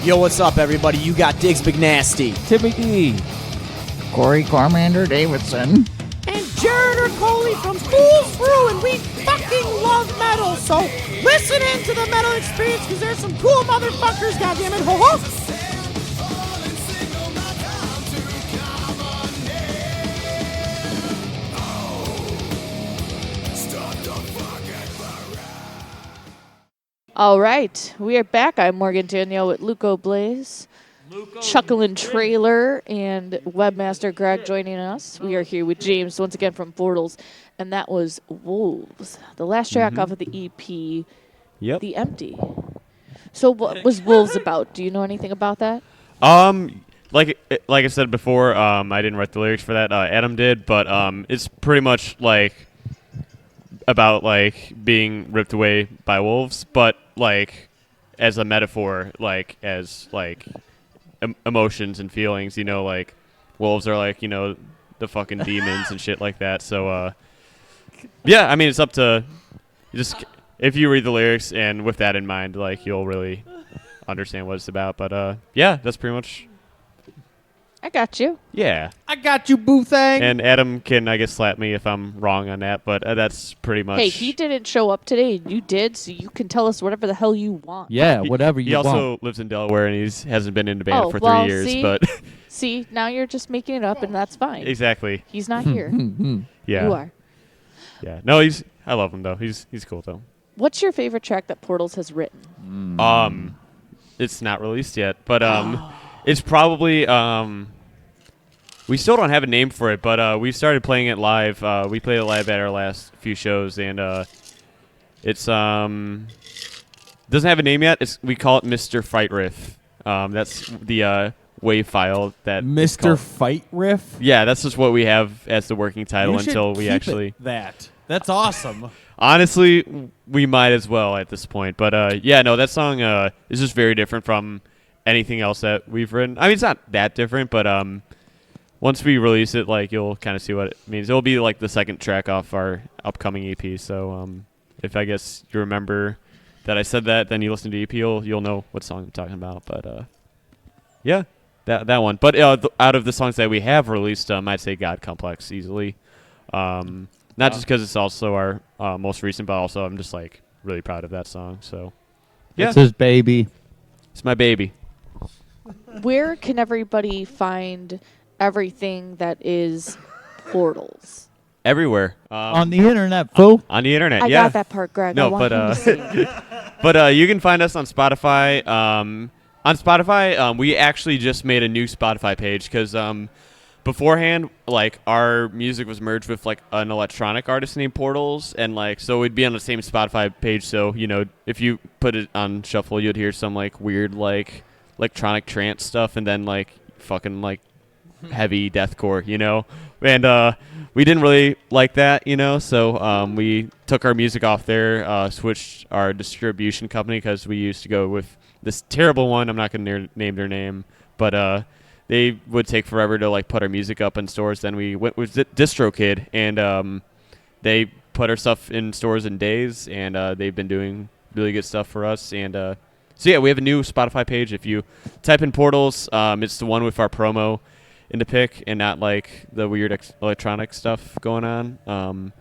Yo, what's up, everybody? You got Diggs McNasty, Timmy D, Corey Carmander Davidson, and Jared Ercoli from Fools Through, and we fucking love metal. So listen in to the Metal Experience because there's some cool motherfuckers. Goddammit, ho ho! All right, we are back. I'm Morgan Danielle with Luco Blaze, Chucklin' Trailer, and Webmaster Greg joining us. We are here with James once again from Portals, and that was Wolves, the last track off of the EP, The Empty. So what was Wolves about? Do you know anything about that? Like I said before, I didn't write the lyrics for that. Adam did, but it's pretty much like about like being ripped away by wolves, but like as a metaphor, like as like emotions and feelings, you know, like wolves are like, you know, the fucking demons and shit like that. So yeah, I mean, it's up to just if you read the lyrics and with that in mind, like you'll really understand what it's about. But yeah, that's pretty much. I got you. Yeah. I got you, boo thing. And Adam can, I guess, slap me if I'm wrong on that, but that's pretty much. Hey, he didn't show up today. You did, so you can tell us whatever the hell you want. Yeah, whatever you want. He also lives in Delaware, and he hasn't been in the band for 3 well, years. See? But see, now you're just making it up, and that's fine. Exactly. He's not here. Yeah. You are. Yeah. No, I love him though. He's cool though. What's your favorite track that Portals has written? It's not released yet, but it's probably we still don't have a name for it, but we started playing it live. We played it live at our last few shows, and it's doesn't have a name yet. We call it Mr. Fight Riff. That's the wave file that Mr. Fight Riff. Yeah, that's just what we have as the working title until we actually. That's awesome. Honestly, we might as well at this point, but yeah, no, that song is just very different from anything else that we've written. I mean, it's not that different, but once we release it, like you'll kind of see what it means. It'll be like the second track off our upcoming EP. So if I guess you remember that I said that, then you listen to the EP, you'll know what song I'm talking about. But yeah, that one. But out of the songs that we have released, I'd say God Complex easily. Not just because it's also our most recent, but also I'm just like really proud of that song. So yeah, it's his baby. It's my baby. Where can everybody find everything that is Portals? Everywhere. On the internet, fool. On the internet, I yeah. got that part, Greg. No, I want him to see it. but you can find us on Spotify. On Spotify, we actually just made a new Spotify page because beforehand, like our music was merged with like an electronic artist named Portals, and like so we'd be on the same Spotify page. So you know, if you put it on shuffle, you'd hear some like weird like electronic trance stuff, and then like fucking like heavy deathcore, you know. And we didn't really like that, you know. So we took our music off there, switched our distribution company because we used to go with this terrible one. I'm not going to name their name, but they would take forever to like put our music up in stores. Then we went with DistroKid, and they put our stuff in stores in days, and they've been doing really good stuff for us. And so yeah, we have a new Spotify page. If you type in Portals, it's the one with our promo in the pick, and not like the weird electronic stuff going on.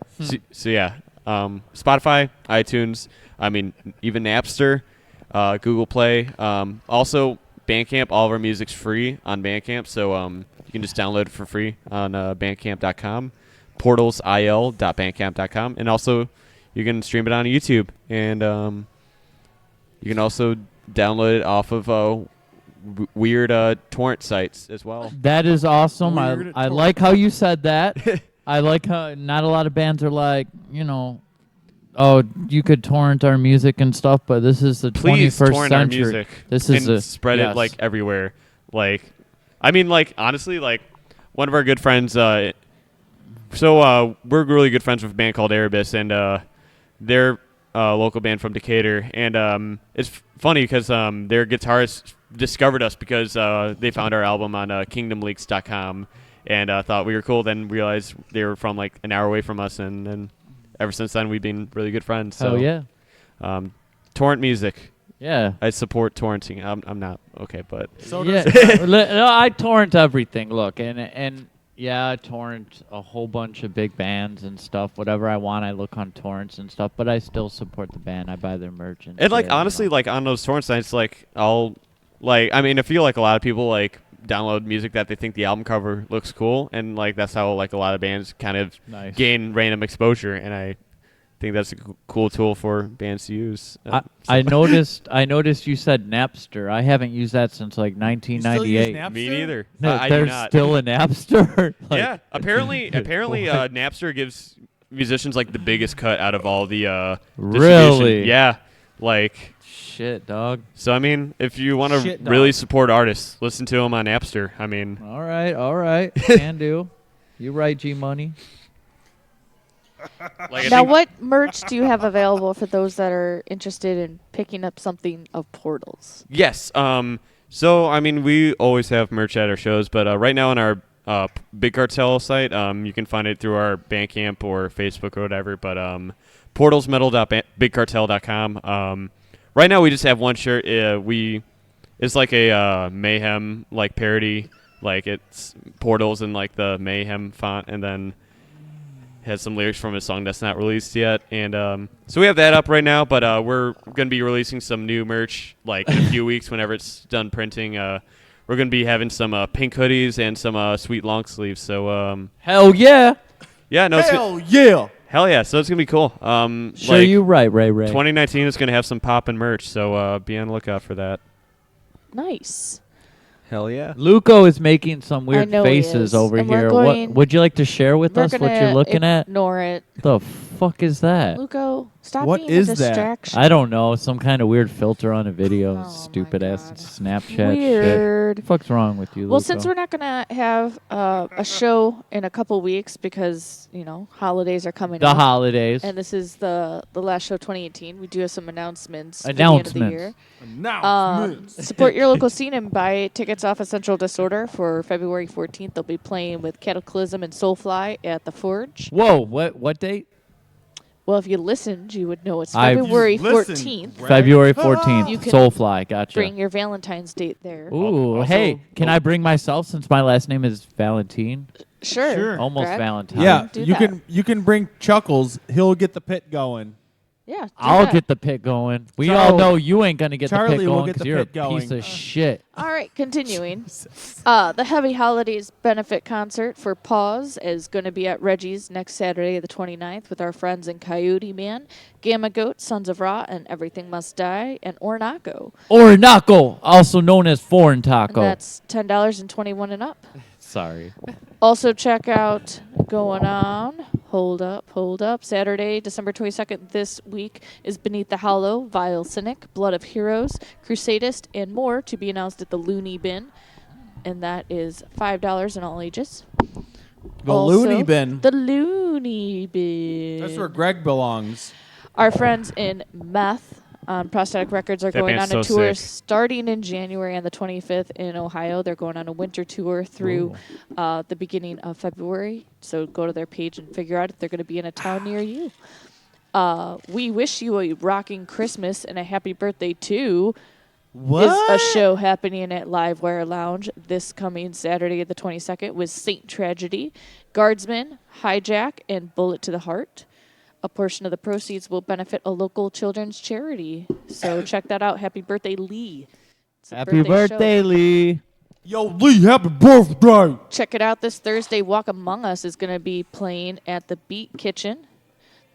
So yeah, Spotify, iTunes, I mean even Napster, Google Play, also Bandcamp. All of our music's free on Bandcamp, so you can just download it for free on Bandcamp.com, portalsil.bandcamp.com, and also you can stream it on YouTube, and you can also download it off of weird torrent sites as well. That is awesome. Weird I torrent. like how you said that. I like how not a lot of bands are like, oh, you could torrent our music and stuff, but this is the Please 21st torrent century. our music. This is and spread it like everywhere. Like, I mean, like honestly, like one of our good friends. We're really good friends with a band called Erebus, and they're a local band from Decatur. And it's funny because their guitarist discovered us because they found our album on KingdomLeaks.com and thought we were cool. Then realized they were from like an hour away from us, and ever since then we've been really good friends. So, Oh yeah. Torrent music. Yeah. I support torrenting. I'm not okay, but Yeah. No, I torrent everything. Look, and yeah, I torrent a whole bunch of big bands and stuff. Whatever I want, I look on torrents and stuff. But I still support the band. I buy their merch and like shit, honestly, like on those torrent sites, like I feel like a lot of people like download music that they think the album cover looks cool, and like that's how like a lot of bands kind of Nice. gain random exposure, and I think that's a cool tool for bands to use. I noticed you said Napster. I haven't used that since like 1998. Me neither. No, I do there's not. still a Napster. Like, yeah, apparently, what? Napster gives musicians like the biggest cut out of all the distribution. Really? Yeah, like shit, dog. So I mean, if you want to Shit, really dog. support artists, listen to them on Napster. I mean, all right, can do. You right, G Money. Like, I Now, think- what merch do you have available for those that are interested in picking up something of Portals? Yes. So I mean, we always have merch at our shows, but right now on our Big Cartel site, you can find it through our Bandcamp or Facebook or whatever. But portalsmetal.bigcartel.com. Right now we just have one shirt. It's like a Mayhem like parody, like it's Portals in like the Mayhem font, and then has some lyrics from a song that's not released yet. And so we have that up right now, but we're going to be releasing some new merch like in a few weeks whenever it's done printing. We're going to be having some pink hoodies and some sweet long sleeves. So hell yeah. Yeah, no, Hell yeah. Hell yeah. So it's going to be cool. Sure, you right, Ray. 2019 is going to have some poppin' merch, so be on the lookout for that. Nice. Hell yeah. Luco is making some weird know he faces is. over And we're here. going- What would you like to share with We're us? What gonna you're looking at? Ignore it. The fuck is that? Luco, stop What being is a that? distraction. I don't know. Some kind of weird filter on a video. Stupid ass Snapchat Weird. shit. Fuck's wrong with you, Well, Luco? since we're not going to have a show in a couple weeks because, holidays are coming The up. holidays. And this is the last show 2018. We do have some announcements for the end of the year. Announcements. Support your local scene and buy tickets off Essential Disorder for February 14th. They'll be playing with Cataclysm and Soulfly at the Forge. Whoa, what date? Well, if you listened, you would know it's I've February listened, 14th. right? February 14th. You can Soulfly, gotcha. Bring your Valentine's date there. Ooh, hey, can I bring myself since my last name is Valentine? Sure. Almost Greg. Valentine. Yeah, Do you that. can bring Chuckles. He'll get the pit going. Yeah. do I'll that. get the pit going. We Charlie- all know you ain't gonna get the Charlie pit will going get because the you're a pit going. piece of shit. All right, continuing. The Heavy Holidays benefit concert for Pause is going to be at Reggie's next Saturday, the 29th, with our friends in Coyote Man, Gamma Goat, Sons of Ra, and Everything Must Die, and Ornaco. Ornaco, also known as foreign And taco. that's $10 and 21 and up. Sorry. Also check out going on. Hold up. Saturday, December 22nd this week is Beneath the Hollow, Vile Cynic, Blood of Heroes, Crusadist, and more to be announced at the Looney Bin. And that is $5 in all ages. The Also, Looney Bin. The Looney Bin. That's where Greg belongs. Our friends in Meth on Prosthetic Records are That going on band's a so tour sick. starting in January on the 25th in Ohio. They're going on a winter tour through the beginning of February. So go to their page and figure out if they're going to be in a town near you. We wish you a rocking Christmas and a happy birthday too. What? Is a show happening at Livewire Lounge this coming Saturday the 22nd with Saint Tragedy, Guardsman, Hijack, and Bullet to the Heart. A portion of the proceeds will benefit a local children's charity. So check that out. Happy birthday, Lee. It's a Happy show. birthday, Lee. Yo, Lee, happy birthday. Check it out this Thursday. Walk Among Us is going to be playing at the Beat Kitchen.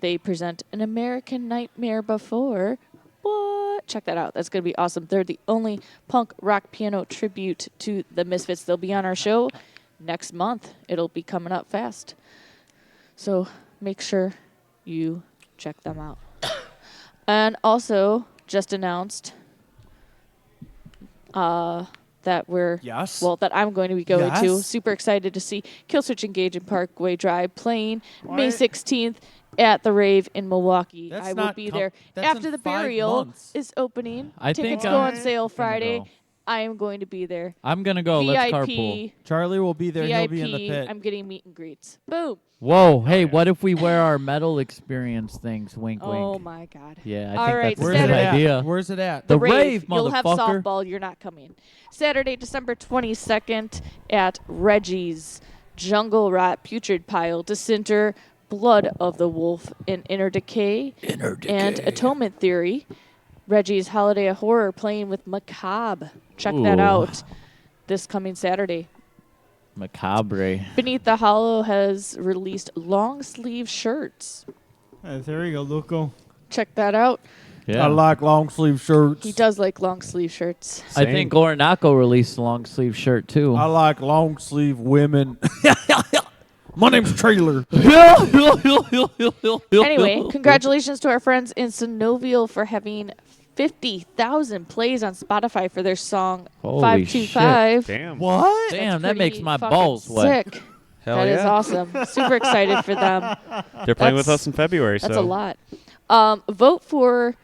They present An American Nightmare Before. What? check that out. That's going to be awesome. They're the only punk rock piano tribute to the Misfits. They'll be on our show next month. It'll be coming up fast. So make sure you check them out. And also just announced that that I'm going to be going to. Yes. Super excited to see Killswitch Engage in Parkway Drive playing May 16th at the Rave in Milwaukee. That's I will not be com- there that's after in the 5 burial months. is opening. I Tickets think go I'm on sale gonna Friday. go. I am going to be there. I'm gonna go. Let's carpool. Charlie will be there. VIP, He'll be in the pit. I'm getting meet and greets. Boom. Whoa, hey, what if we wear our metal experience things? Wink, wink. Oh my God. Yeah, I All think right, that's a Saturday. good idea. Where's it at? The rave, You'll have motherfucker. softball. You're not coming. Saturday, December 22nd at Reggie's. Jungle Rot, Putrid Pile, Disinter, Blood of the Wolf, and Inner Decay. And Atonement Theory. Reggie's Holiday of Horror playing with Macabre. Check that Ooh. out this coming Saturday. Macabre. Beneath the Hollow has released long sleeve shirts. There you go, Luco. Check that out. Yeah. I like long sleeve shirts. He does like long sleeve shirts. I think Orinaco released a long sleeve shirt too. I like long sleeve women. My name's Trailer. Anyway, congratulations to our friends in Synovial for having 50,000 plays on Spotify for their song Holy 525. shit. Damn. What? Damn, that Pretty makes my fucking balls wet. Sick. Hell That is yeah. awesome. Super excited for them. They're playing with That's- us in February. That's so a lot. Vote for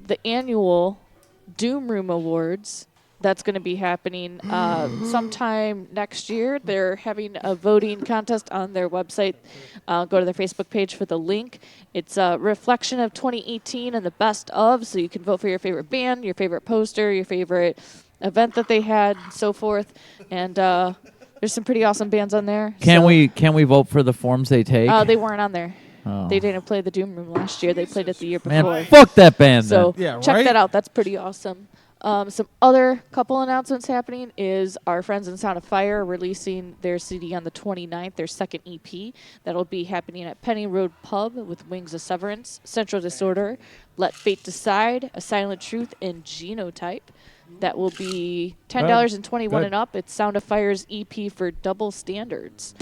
the annual Doom Room Awards. That's going to be happening sometime next year. They're having a voting contest on their website. Go to their Facebook page for the link. It's a reflection of 2018 and the best of, so you can vote for your favorite band, your favorite poster, your favorite event that they had, and so forth. And there's some pretty awesome bands on there. Can so, we vote for the forms they take? They weren't on there. Oh. They didn't play the Doom Room last year. They played it the year Man, before. fuck that band So then. Yeah, check right? that out. That's pretty awesome. Some other couple announcements happening is our friends in Sound of Fire releasing their CD on the 29th, their second EP. That'll be happening at Penny Road Pub with Wings of Severance, Central Disorder, Let Fate Decide, A Silent Truth, and Genotype. That will be $10.21 Good. and up. It's Sound of Fire's EP for Double Standards.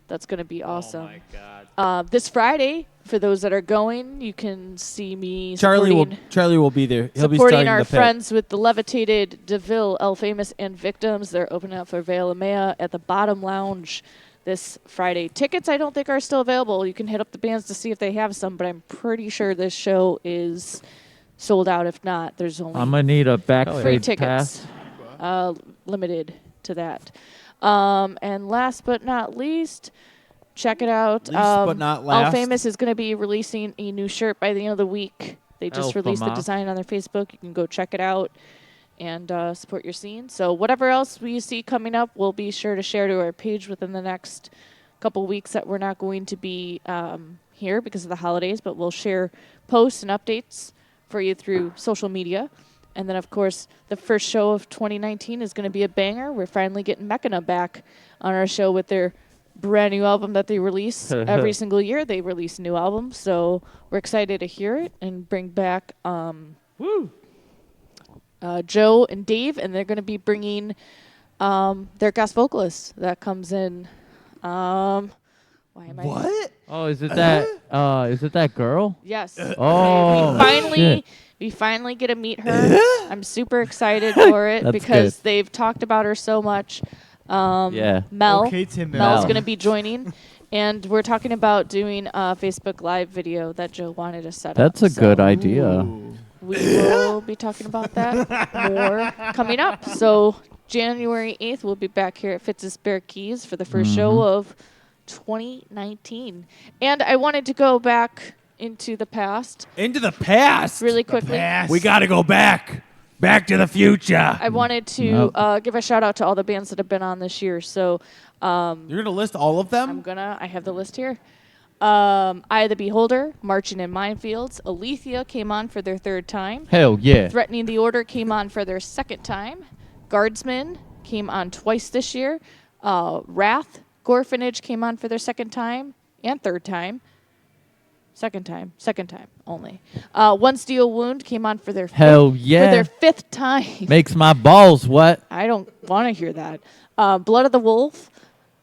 That's going to be awesome. Oh my God. This Friday, for those that are going, you can see me Charlie supporting will be there. He'll be supporting starting our the pit. friends with the Levitated, DeVille, El Famous, and Victims. They're opening up for Veil Mea at the Bottom Lounge this Friday. Tickets, I don't think, are still available. You can hit up the bands to see if they have some, but I'm pretty sure this show is sold out. If not, there's only I'm gonna need a back free fade tickets, pass. limited to that. And last but not least, check it out. Least but not All last. Famous is going to be releasing a new shirt by the end of the week. They just El released the Fama. design on their Facebook. You can go check it out and support your scene. So whatever else we see coming up, we'll be sure to share to our page within the next couple weeks that we're not going to be here because of the holidays, but we'll share posts and updates for you through social media. And then, of course, the first show of 2019 is going to be a banger. We're finally getting Mechana back on our show with their brand new album that they release every single year. They release new albums, so we're excited to hear it and bring back Joe and Dave, and they're going to be bringing their guest vocalist that comes in. Why am I? What? Oh, is it that girl? Yes. Oh, we finally get to meet her. I'm super excited for it That's because good. they've talked about her so much. Yeah. Mel. Okay, Tim Mel's Mel. going to be joining. And we're talking about doing a Facebook Live video that Joe wanted to set up. That's a So good idea. we will be talking about that more coming up. So January 8th, we'll be back here at Fitz's Spare Keys for the first show of 2019. And I wanted to go back into the past Into the past. really quickly. We got to go back. Back to the future. I wanted to give a shout out to all the bands that have been on this year. So You're going to list all of them? I have the list here. Eye of the Beholder, Marching in Minefields. Alethea came on for their third time. Hell yeah. Threatening the Order came on for their second time. Guardsmen came on twice this year. Wrath, Gorfinage came on for their second time and third time. Second time only. One Steel Wound came on for their Hell for yeah. their 5th time. Makes my balls wet. I don't want to hear that. Blood of the Wolf,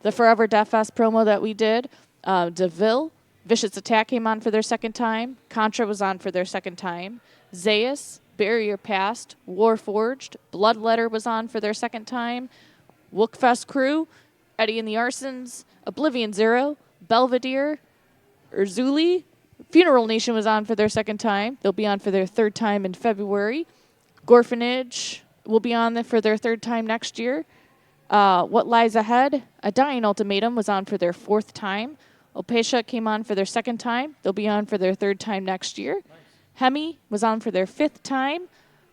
the Forever Death Fest promo that we did. DeVille, Vicious Attack came on for their 2nd time. Contra was on for their 2nd time. Zayas, Bury Your Past, Warforged, Bloodletter was on for their 2nd time. Wookfest Crew, Eddie and the Arsons, Oblivion Zero, Belvedere, Urzuli, Funeral Nation was on for their 2nd time. They'll be on for their 3rd time in February. Gorfinage will be on for their 3rd time next year. What Lies Ahead, A Dying Ultimatum was on for their 4th time. Opesha came on for their 2nd time. They'll be on for their 3rd time next year. Hemi was on for their 5th time.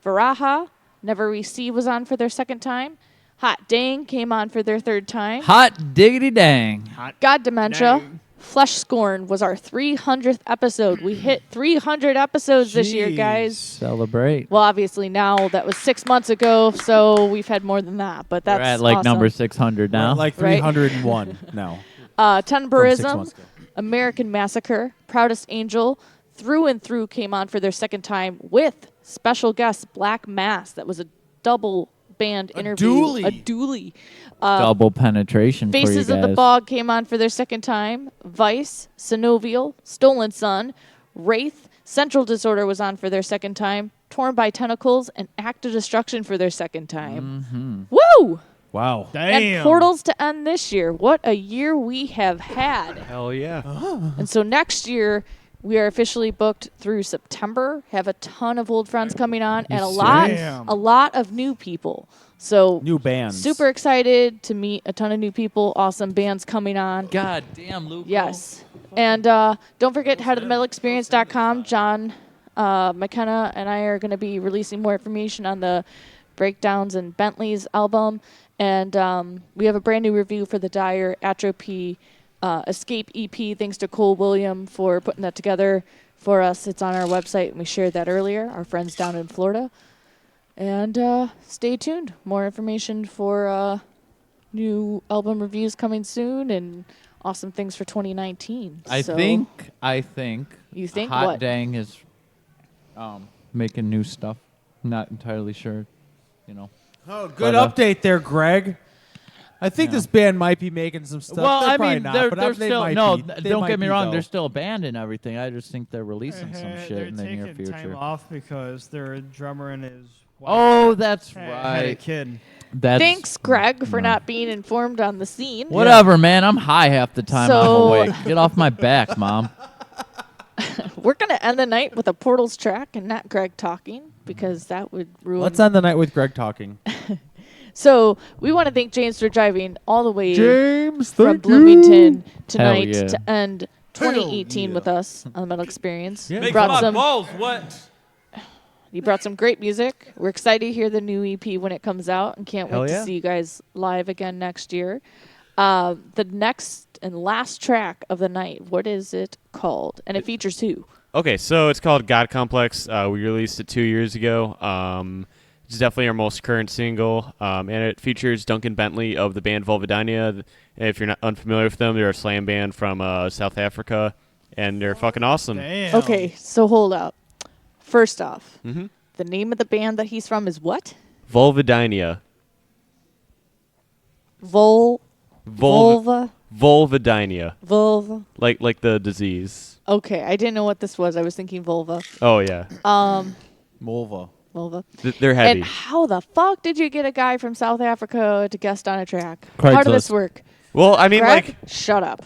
Varaha, Never Receive was on for their 2nd time. Hot Dang came on for their 3rd time. Hot diggity dang. God Dementia. Flesh Scorn was our 300th episode. We hit 300 episodes this year, guys. Celebrate. Well, obviously now that was 6 months ago, so we've had more than that. But that's We're at like awesome. number 600 now. Like Right? 301 now. Tenburism, months ago. American Massacre, Proudest Angel, Through and Through came on for their 2nd time with special guest Black Mass. That was a double band interview. dually. A dually. Double penetration for you Faces guys. of the Bog came on for their 2nd time. Vice, Synovial, Stolen Sun, Wraith, Central Disorder was on for their 2nd time. Torn by Tentacles, and Act of Destruction for their 2nd time. Woo! Wow. And Portals to end this year. What a year we have had. Hell yeah. And so next year, we are officially booked through September. Have a ton of old friends coming on, and a lot of new people. So New bands. super excited to meet a ton of new people. Awesome bands coming on. God damn, Luke. Yes. And don't forget, head to themetalexperience.com. John McKenna and I are going to be releasing more information on the Breakdowns and Bentley's album. And we have a brand new review for the Dire Atrophy Escape EP. Thanks to Cole William for putting that together for us. It's on our website, and we shared that earlier, our friends down in Florida. And stay tuned. More information for new album reviews coming soon and awesome things for 2019. I So- think. You think Hot what? Dang is making new stuff. Not entirely sure. You know. Oh, good But, update there, Greg. I think this band might be making some stuff. Well, They're I probably mean, not, they're but they still might no. be. They Don't might get me be, wrong. though. They're still a band and everything. I just think they're releasing some shit they're in the near taking future. time off because their drummer and his wife Oh, that's had a right. kid. That's Thanks, Greg, for not being informed on the scene. whatever, man. I'm high half the time. So- I'm awake. Get off my back, Mom. We're going to end the night with a Portals track and not Greg talking because that would ruin. Let's end the night with Greg talking. So we want to thank James for driving all the way James, from thank Bloomington you. tonight Hell yeah. to end 2018 with us on the Metal Experience. Yeah. You Makes brought some. What? You brought some great music. We're excited to hear the new EP when it comes out, and can't Hell wait yeah. to see you guys live again next year. The next and last track of the night. What is it called? And it features who? Okay, so it's called God Complex. We released it 2 years ago. It's definitely our most current single, and it features Duncan Bentley of the band Vulvodynia. If you're not unfamiliar with them, they're a slam band from South Africa, and they're fucking awesome. Damn. Okay, so hold up. First off, Mhm. the name of the band that he's from is what? Vulvodynia. Vulva. Vulvodynia. Vulva. Like the disease. Okay, I didn't know what this was. I was thinking vulva. Oh, yeah. Vulva. Vulva. They're heavy. And how the fuck did you get a guy from South Africa to guest on a track? How did this Craigslist. work? Well, I mean, Greg? like... Shut up.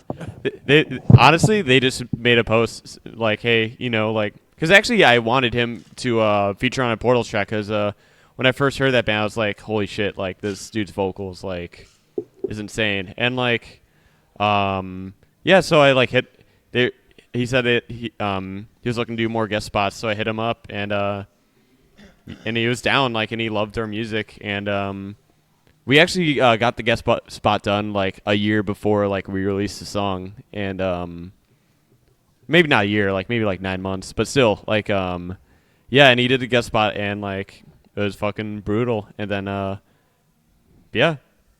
Honestly, they just made a post like, hey, you know, like, because actually I wanted him to feature on a Portals track because when I first heard that band, I was like, holy shit, like this dude's vocals like is insane, and like, yeah, so I like hit there. He said that he was looking to do more guest spots, so I hit him up and he was down, like, and he loved our music, and we actually got the guest spot done like a year before like we released the song, and maybe not a year, like maybe like 9 months, but still like yeah, and he did the guest spot and like it was fucking brutal, and then yeah,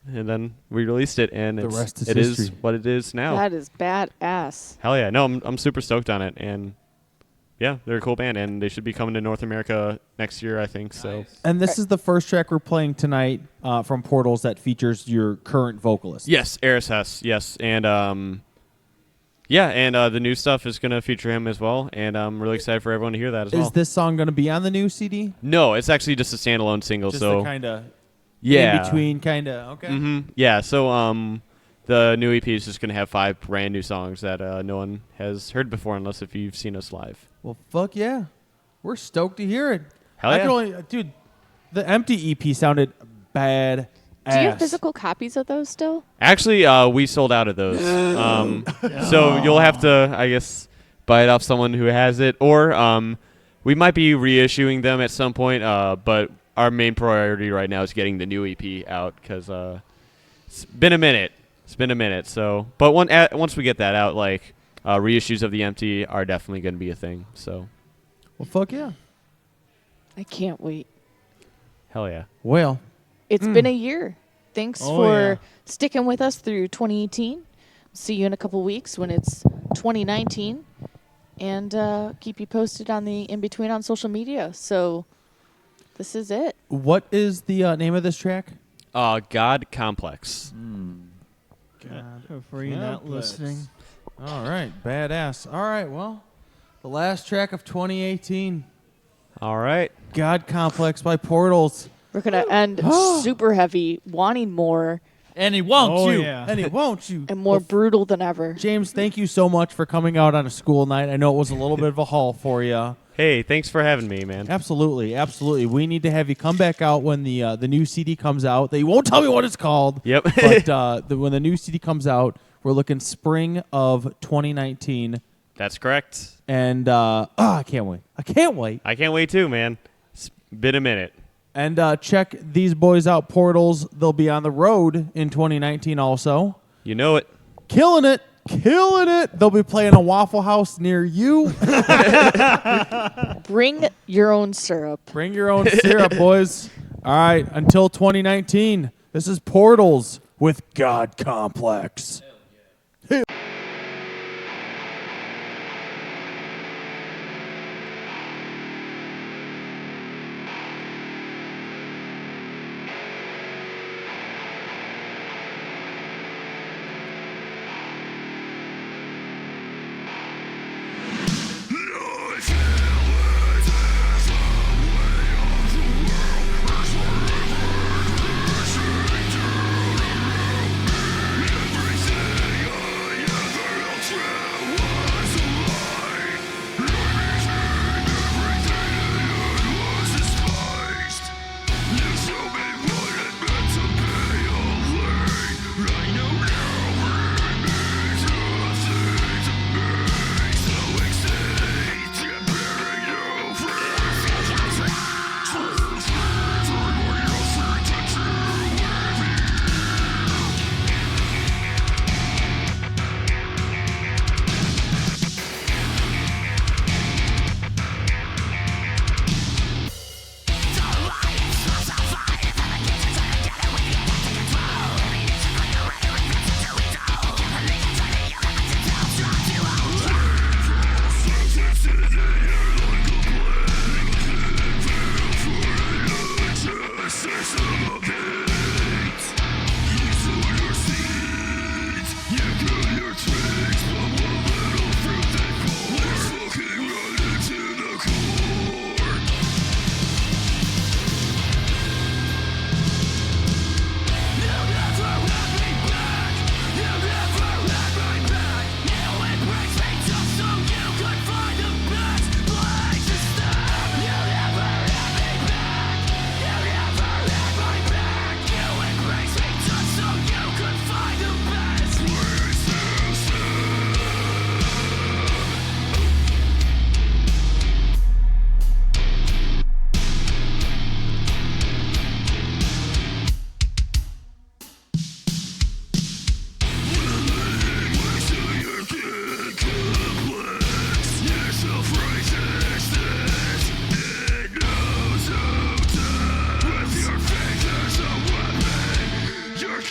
and then we released it, and The rest is it is history. what it is now. That is badass. Hell yeah! No, I'm super stoked on it, and yeah, they're a cool band, and they should be coming to North America next year, I think. So. And this is the first track we're playing tonight from Portals that features your current vocalist. Yes, Eris Hess. Yes, and yeah, and the new stuff is gonna feature him as well, and I'm really excited for everyone to hear that as well. Is this song going to be on the new CD? No, it's actually just a standalone single. Just so the kind of yeah, in between kind of okay. Mm-hmm. Yeah, so the new EP is just gonna have 5 brand new songs that no one has heard before, unless if you've seen us live. Well, fuck yeah, we're stoked to hear it. Hell I yeah. can only, dude. The Empty EP sounded bad. Do you have physical copies of those still? Actually, we sold out of those. So you'll have to, I guess, buy it off someone who has it, or we might be reissuing them at some point. But our main priority right now is getting the new EP out because it's been a minute. So, but once we get that out, like reissues of the Empty are definitely going to be a thing. So, well, fuck yeah. I can't wait. Hell yeah. Well, it's been a year. Thanks Oh, for yeah. sticking with us through 2018. See you in a couple weeks when it's 2019. And keep you posted on the in-between on social media. So this is it. What is the name of this track? God Complex. For you not listening. All right, badass. All right, well, the last track of 2018. All right. God Complex by Portals. We're going to end super heavy, wanting more. And he won't Oh, you. yeah. And he won't you. And more brutal than ever. James, thank you so much for coming out on a school night. I know it was a little bit of a haul for you. Hey, thanks for having me, man. Absolutely, absolutely. We need to have you come back out when the new CD comes out. They won't tell me what it's called. Yep. But when the new CD comes out, we're looking spring of 2019. That's correct. And I can't wait. I can't wait. I can't wait too, man. It's been a minute. And check these boys out, Portals. They'll be on the road in 2019 also. You know it. Killing it. Killing it. They'll be playing a Waffle House near you. Bring your own syrup. Bring your own syrup, boys. All right, until 2019, this is Portals with God Complex. Everything I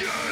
again.